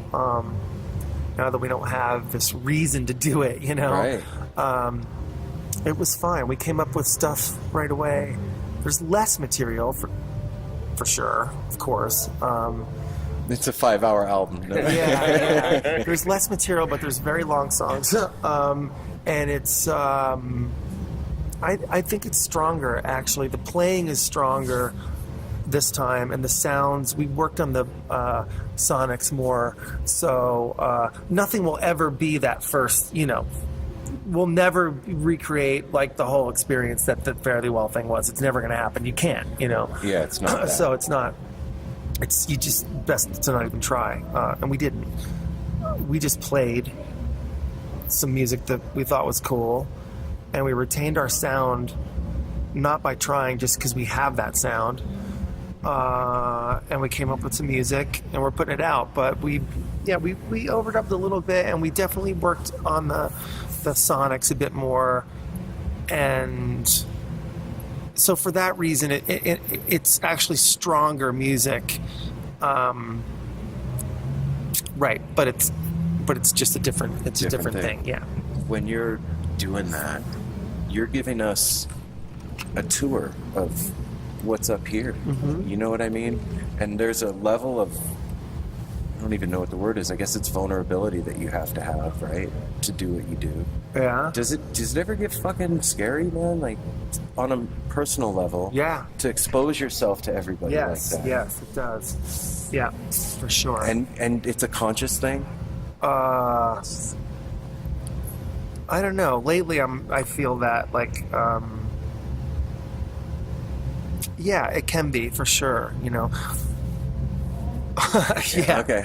Now that we don't have this reason to do it, you know? Right. It was fine. We came up with stuff right away. There's less material for sure, of course. It's a 5-hour album. No? Yeah. There's less material, but there's very long songs. And it's, I think it's stronger, actually. The playing is stronger this time, and the sounds, we worked on the sonics more. So nothing will ever be that first, you know. We'll never recreate like the whole experience that the Fare Thee Well thing was. It's never going to happen. You can't, you know. Yeah, it's not that. So it's not. It's you just best to not even try. And we didn't. We just played some music that we thought was cool, and we retained our sound, not by trying, just because we have that sound. And we came up with some music, and we're putting it out. But we overdubbed a little bit, and we definitely worked on the sonics a bit more, and so for that reason, it's actually stronger music, right? But it's just a different thing. Yeah. When you're doing that, you're giving us a tour of what's up here. Mm-hmm. You know what I mean? And there's a level of, I don't even know what the word is. I guess it's vulnerability that you have to have, right, to do what you do. Yeah. Does it ever get fucking scary, man? Like, on a personal level? Yeah. To expose yourself to everybody like that? Yes, it does. Yeah, for sure. And it's a conscious thing? I don't know. Lately, I feel that, like, yeah, it can be, for sure, you know. Yeah. Okay.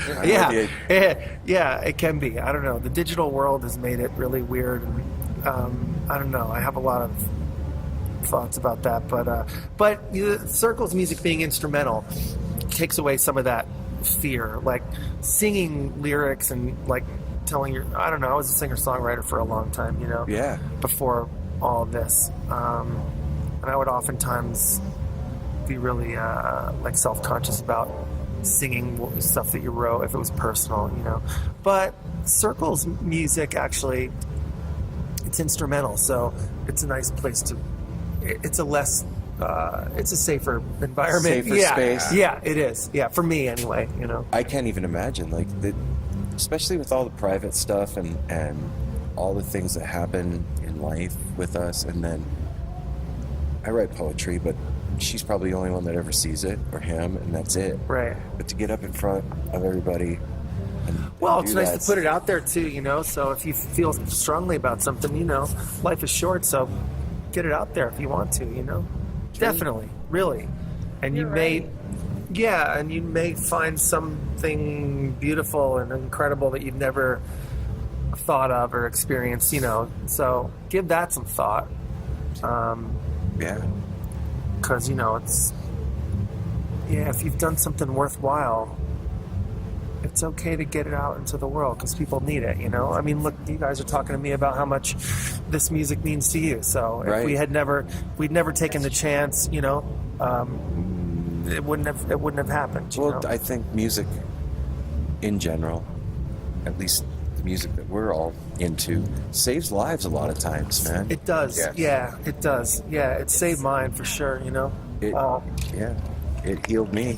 Yeah, it can be. I don't know. The digital world has made it really weird, and I don't know. I have a lot of thoughts about that, but Circle's music being instrumental takes away some of that fear, like singing lyrics and like telling your. I don't know. I was a singer-songwriter for a long time, you know. Yeah. Before all of this, and I would oftentimes be really like self-conscious about singing stuff that you wrote if it was personal, you know. But Circle's music, actually, it's instrumental, so it's a nice place to. It's a less. It's a safer environment. Safer space. Yeah, it is. Yeah, for me anyway. You know. I can't even imagine, like, especially with all the private stuff and all the things that happen in life with us. And then I write poetry, but she's probably the only one that ever sees it, or him, and that's it. Right. But to get up in front of everybody Well, and it's do nice that. to put it out there too, you know. So if you feel strongly about something, you know, life is short, so get it out there if you want to, you know. Definitely, really. And you may, yeah, and you may find something beautiful and incredible that you've never thought of or experienced, you know. So give that some thought. Yeah. Because, you know, it's, yeah, if you've done something worthwhile, it's okay to get it out into the world because people need it, you know? I mean, look, you guys are talking to me about how much this music means to you. So if we'd never taken the chance, you know, it wouldn't have happened. You know? I think music in general, at least the music that we're all into, saves lives a lot of times, man. It does. Yes. Yeah, it does. Yeah, it saved mine for sure, you know? Yeah, it healed me.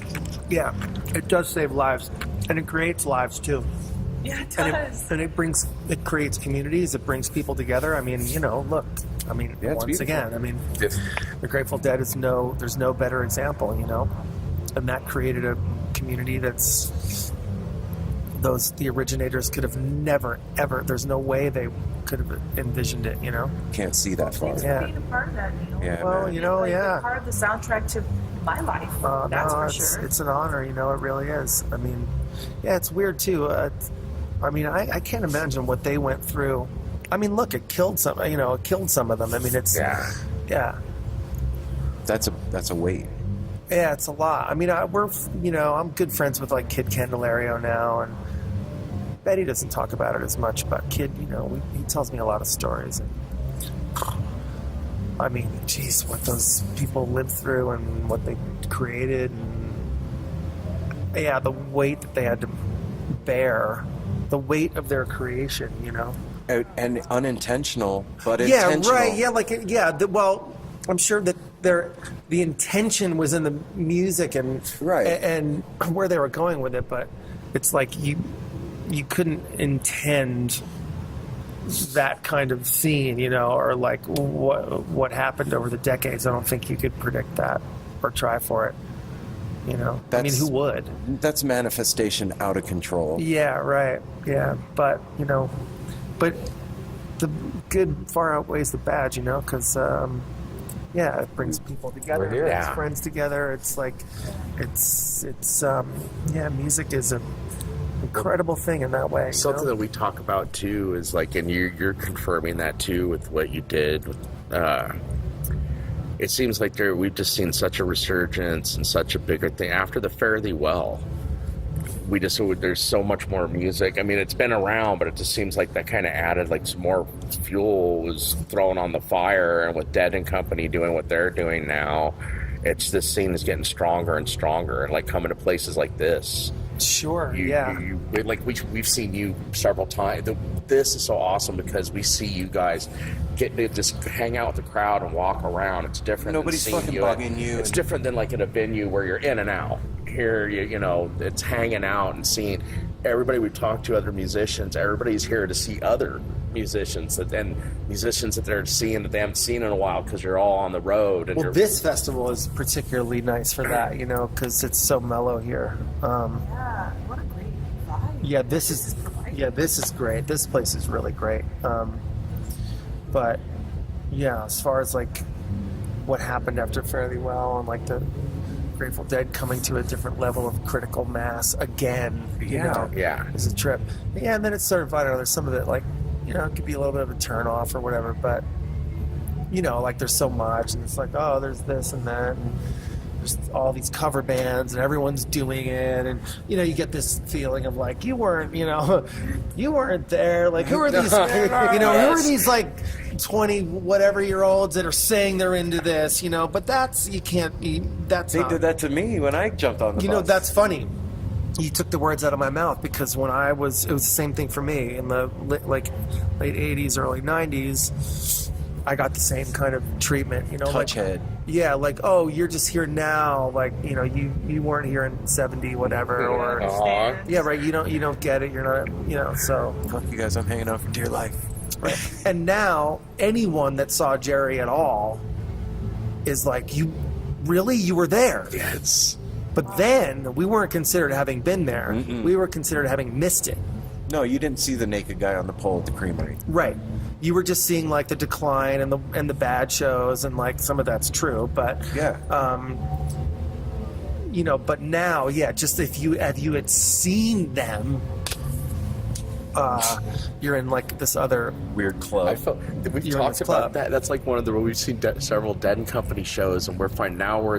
Yeah, it does save lives. And it creates lives too. Yeah, it And does. it creates communities. It brings people together. I mean, you know, look. I mean, Yeah, it's once beautiful. again, I mean, the Grateful Dead there's no better example, you know, and that created a community that's the originators could have never ever. There's no way they could have envisioned it, you know. Can't see that far. Thanks Yeah. for being a part of that, Neal. Yeah, Well, man. you know, Like, yeah. you're part of the soundtrack to my life. That's No, for it's, sure. it's an honor, you know, it really is. I mean, yeah, it's weird too. I mean, I can't imagine what they went through. I mean, look, it killed some of them. I mean, it's yeah, That's a weight. yeah, it's a lot. I mean, I'm good friends with like Kid Candelario now, and Betty doesn't talk about it as much, but Kid, you know, he tells me a lot of stories. And, I mean, geez, what those people lived through and what they created, and yeah, the weight that they had to bear, the weight of their creation, you know. And unintentional, but Yeah, intentional. right. Yeah, like well, I'm sure that the intention was in the music and Right. and where they were going with it, but it's like you couldn't intend that kind of scene, you know, or like what happened over the decades. I don't think you could predict that or try for it. You know, I mean, That's- who would? That's manifestation out of control. Yeah, right. Yeah, but you know, but the good far outweighs the bad, you know, because yeah, it brings people together, We're here. it brings Yeah. friends together. It's like, it's yeah, music is an incredible thing in that way. you Something know? that we talk about too is like, and you're confirming that too with what you did. It seems like we've just seen such a resurgence and such a bigger thing after the Fare Thee Well. There's so much more music. I mean, it's been around, but it just seems like that kind of added like some more fuel was thrown on the fire. And with Dead and Company doing what they're doing now, it's this scene is getting stronger and stronger. And like coming to places like this. Sure, yeah. We've seen you several times. This is so awesome because we see you guys get to just hang out with the crowd and walk around. It's different. Nobody's than seeing fucking you bugging you. It's different than like at a venue where you're in and out. Here, you know, it's hanging out and seeing everybody we talk to, other musicians. Everybody's here to see other musicians and musicians that they're seeing that they haven't seen in a while because you're all on the road. And Well, you're, this festival is particularly nice for that, you know, because it's so mellow here. Yeah, what a great vibe. Yeah, this is great. This place is really great. But yeah, as far as like what happened after Fare Thee Well and like the Grateful Dead coming to a different level of critical mass again, you know, is a trip. Yeah, and then it's sort of, I don't know, there's some of it like, you know, it could be a little bit of a turn off or whatever, but you know, like there's so much and it's like, oh, there's this and that and there's all these cover bands and everyone's doing it, and you know, you get this feeling of like you weren't there, like who are these you know, who are these like 20 whatever year olds that are saying they're into this, you know, but that's They not, did that to me when I jumped on the you bus. know, that's funny. You took the words out of my mouth because when it was the same thing for me in the late 80s, early 90s. I got the same kind of treatment, you know, touch like, head. yeah, like, oh, you're just here now, like, you know, you weren't here in 70 whatever, or yeah, right, you don't get it, you're not, you know, so Fuck you guys, I'm hanging out for dear life. right. And now anyone that saw Jerry at all is like, you were there. yes. But then we weren't considered having been there. We were considered having missed it. No, you didn't see the naked guy on the pole at the creamery. Right. You were just seeing like the decline and the bad shows, and like some of that's true, but Yeah. you know, but now, yeah, just if you had seen them, you're in like this other Weird club. I felt we've You're in talked this about club. that. That's like one of the we've seen several Dead and Company shows, and we're finding now we're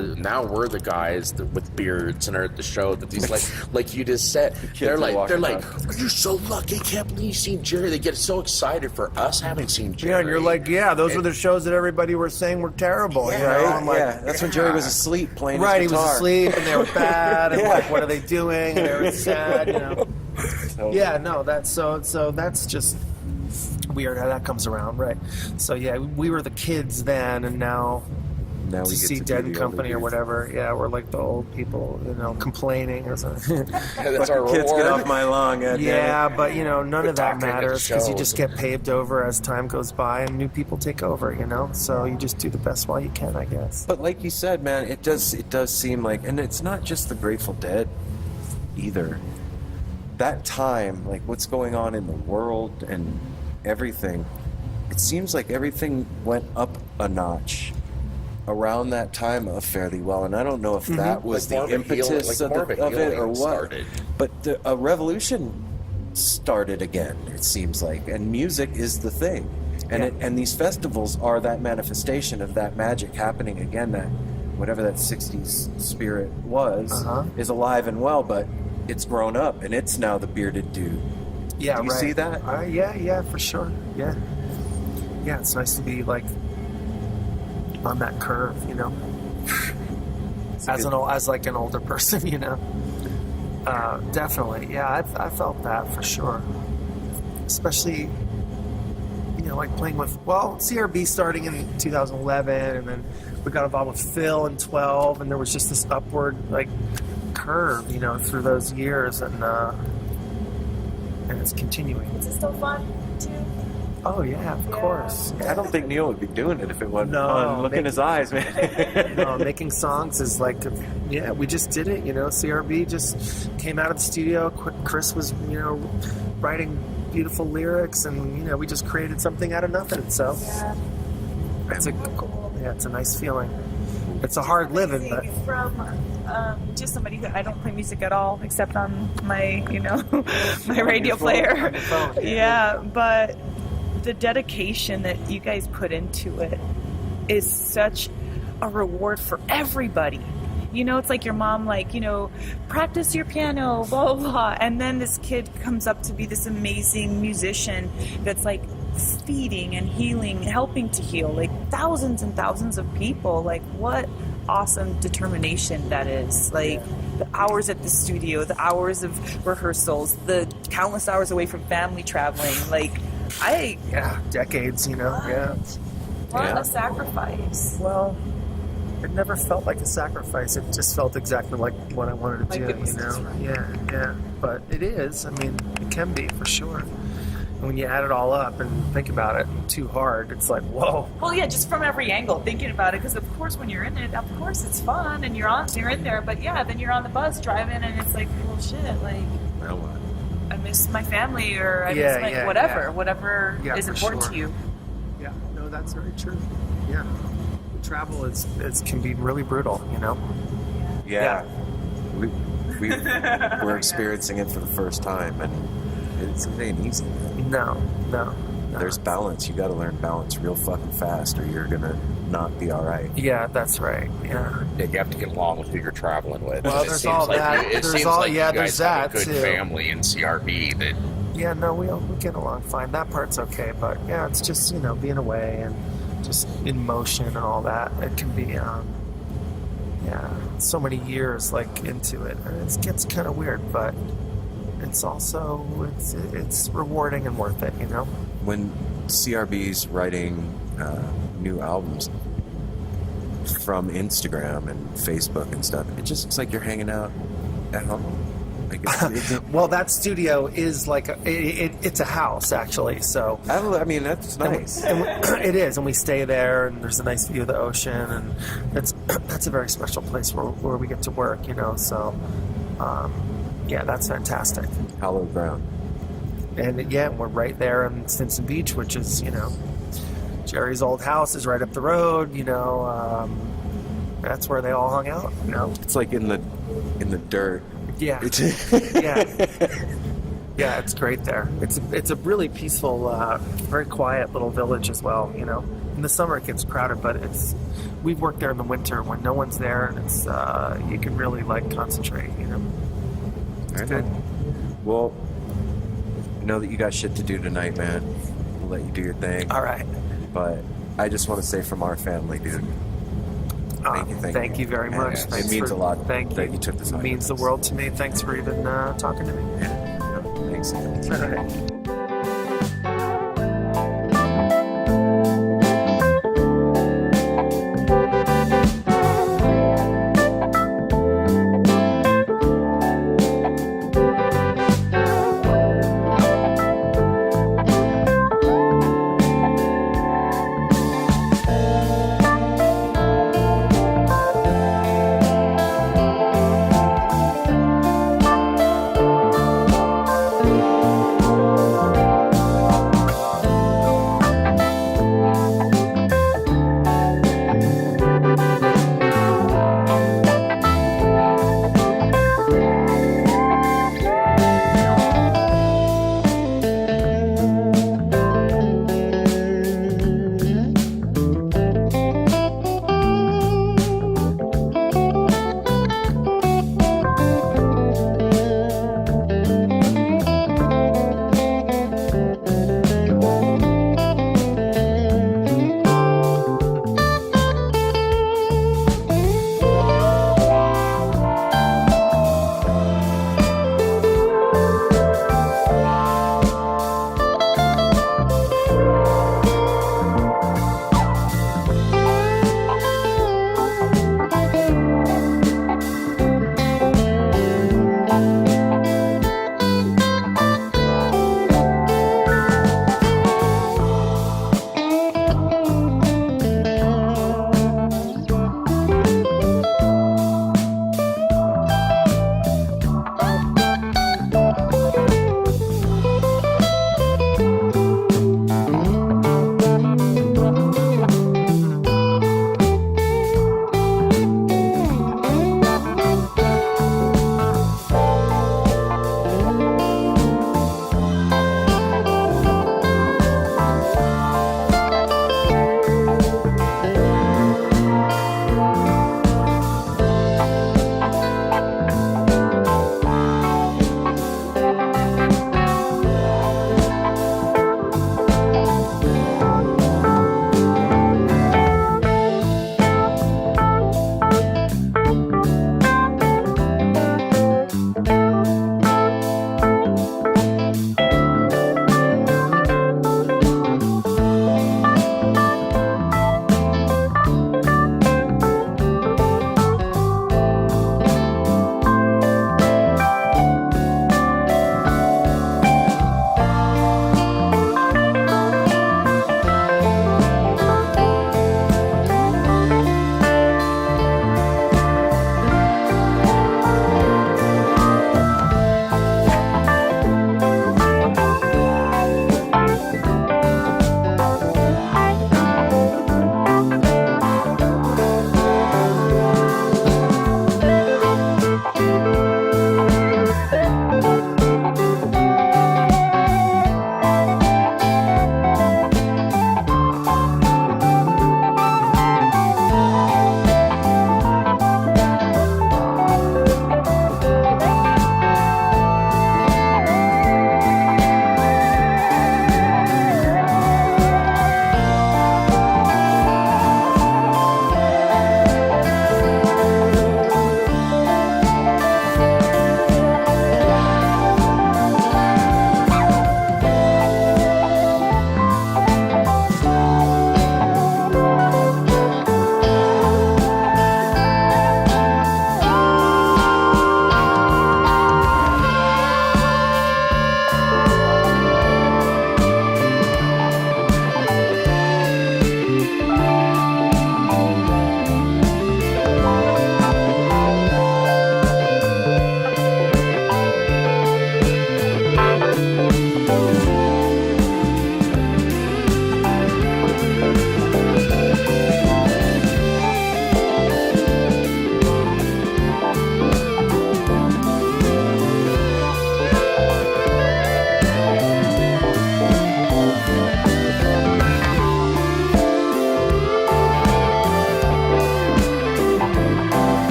the guys with beards and are at the show that these like you just said. They're are like walking you're so lucky. Can't believe you've seen Jerry. They get so excited for us having seen Jerry. Yeah, and you're like, yeah, those were the shows that everybody was saying were terrible. You know? Right? I'm like, yeah, that's when Jerry was asleep playing right, he his was guitar. asleep, and they were bad, and Yeah. like, what are they doing? And they were sad, you know. Totally. Yeah, no, that's so that's just weird how that comes around, right? So yeah, we were the kids then, and now Now to we get see to Dead be and the Company older or whatever, yeah, we're like the old people, you know, complaining or something. That's our Kids, reward. get off my lawn. Yeah, but you know, none of that talking at the matters because you shows. just get paved over as time goes by and new people take over, you know. So you just do the best while you can, I guess. But like you said, man, it does seem like, and it's not just the Grateful Dead either. That time, like what's going on in the world and everything, it seems like everything went up a notch around that time of Fairly Well, and I don't know if that was Like the more of a healing- impetus like more of a of it or healing what. started. But a revolution started again, it seems like, and music is the thing, and and these festivals are that manifestation of that magic happening again. That whatever that '60s spirit was is alive and well, but it's grown up, and it's now the bearded dude. Yeah, Do you right. see that? Yeah, for sure. Yeah, it's nice to be like on that curve, you know, as like an older person, you know. Definitely, yeah, I felt that for sure. Especially, you know, like playing with CRB starting in 2011, and then we got involved with Phil in 12, and there was just this upward like curve, you know, through those years, and it's continuing. Is it still fun too? Oh yeah, of course. I don't think Neal would be doing it if it wasn't No, fun. Look in his eyes, man. No, making songs is like, yeah, we just did it, you know. CRB just came out of the studio. Chris was, you know, writing beautiful lyrics, and you know, we just created something out of nothing. So it's a nice feeling. It's a hard living, but From just somebody who I don't play music at all except on my, you know, my radio player. Yeah, but the dedication that you guys put into it is such a reward for everybody. You know, it's like your mom, like, you know, practice your piano, blah, blah, blah. And then this kid comes up to be this amazing musician that's like feeding and healing, helping to heal like thousands and thousands of people. Like, what awesome determination that is. Like, the hours at the studio, the hours of rehearsals, the countless hours away from family traveling. Like, decades, you know. Yeah. What a sacrifice. Well, it never felt like a sacrifice. It just felt exactly like what I wanted to My do, goodness, you that's know? right. Yeah. But it is. I mean, it can be for sure. And when you add it all up and think about it too hard, it's like, whoa. Well, yeah, just from every angle, thinking about it, because of course when you're in it, of course it's fun and you're in there, but yeah, then you're on the bus driving and it's like, well, shit, like, Now what? I miss my family or I Yeah, miss my yeah, whatever Yeah, is for important sure. to you. Yeah, no, that's very true. Yeah. Travel is can be really brutal, you know? Yeah. We're experiencing it for the first time, and it ain't easy. No. There's balance. You got to learn balance real fucking fast, or you're gonna not be all right. Yeah, that's right. Yeah. You have to get along with who you're traveling with. Well, It there's seems all like that. It There's seems all- like yeah, you guys there's have a that, good too. family in CRB that Yeah, no, we get along fine. That part's okay, but yeah, it's just, you know, being away and just in motion and all that. It can be, so many years like into it. And it gets kind of weird, but it's also it's rewarding and worth it, you know. When CRB's writing new albums from Instagram and Facebook and stuff, it just looks like you're hanging out at home. Like it's Well, that studio is like it's a house actually. So I mean, that's nice. it is, and we stay there, and there's a nice view of the ocean, and that's a very special place where we get to work. So yeah, that's fantastic. Hallowed ground. And yeah, we're right there in Stinson Beach, which is Jerry's old house is right up the road. That's where they all hung out. It's like in the dirt. Yeah. Yeah, it's great there. It's a really peaceful, very quiet little village as well. In the summer it gets crowded, but we've worked there in the winter when no one's there, and it's you can really concentrate. It's good. Well, I know that you got shit to do tonight, man. We'll let you do your thing. All right. But I just want to say from our family, dude. Thank you very much. And Thanks it means for- a lot Thank that you. you took this on. It means the world to me. Thanks for even talking to me. Thanks. All right.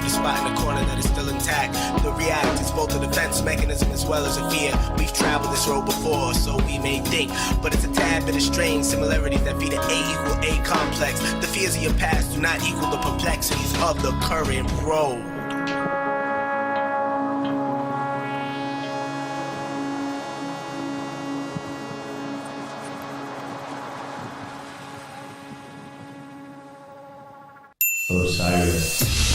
the spot in the corner that is still intact. The react is both a defense mechanism as well as a fear. We've traveled this road before, so we may think, but it's a tad bit of strange similarities that feed an A equal A complex. The fears of your past do not equal the perplexities of the current road. Osiris.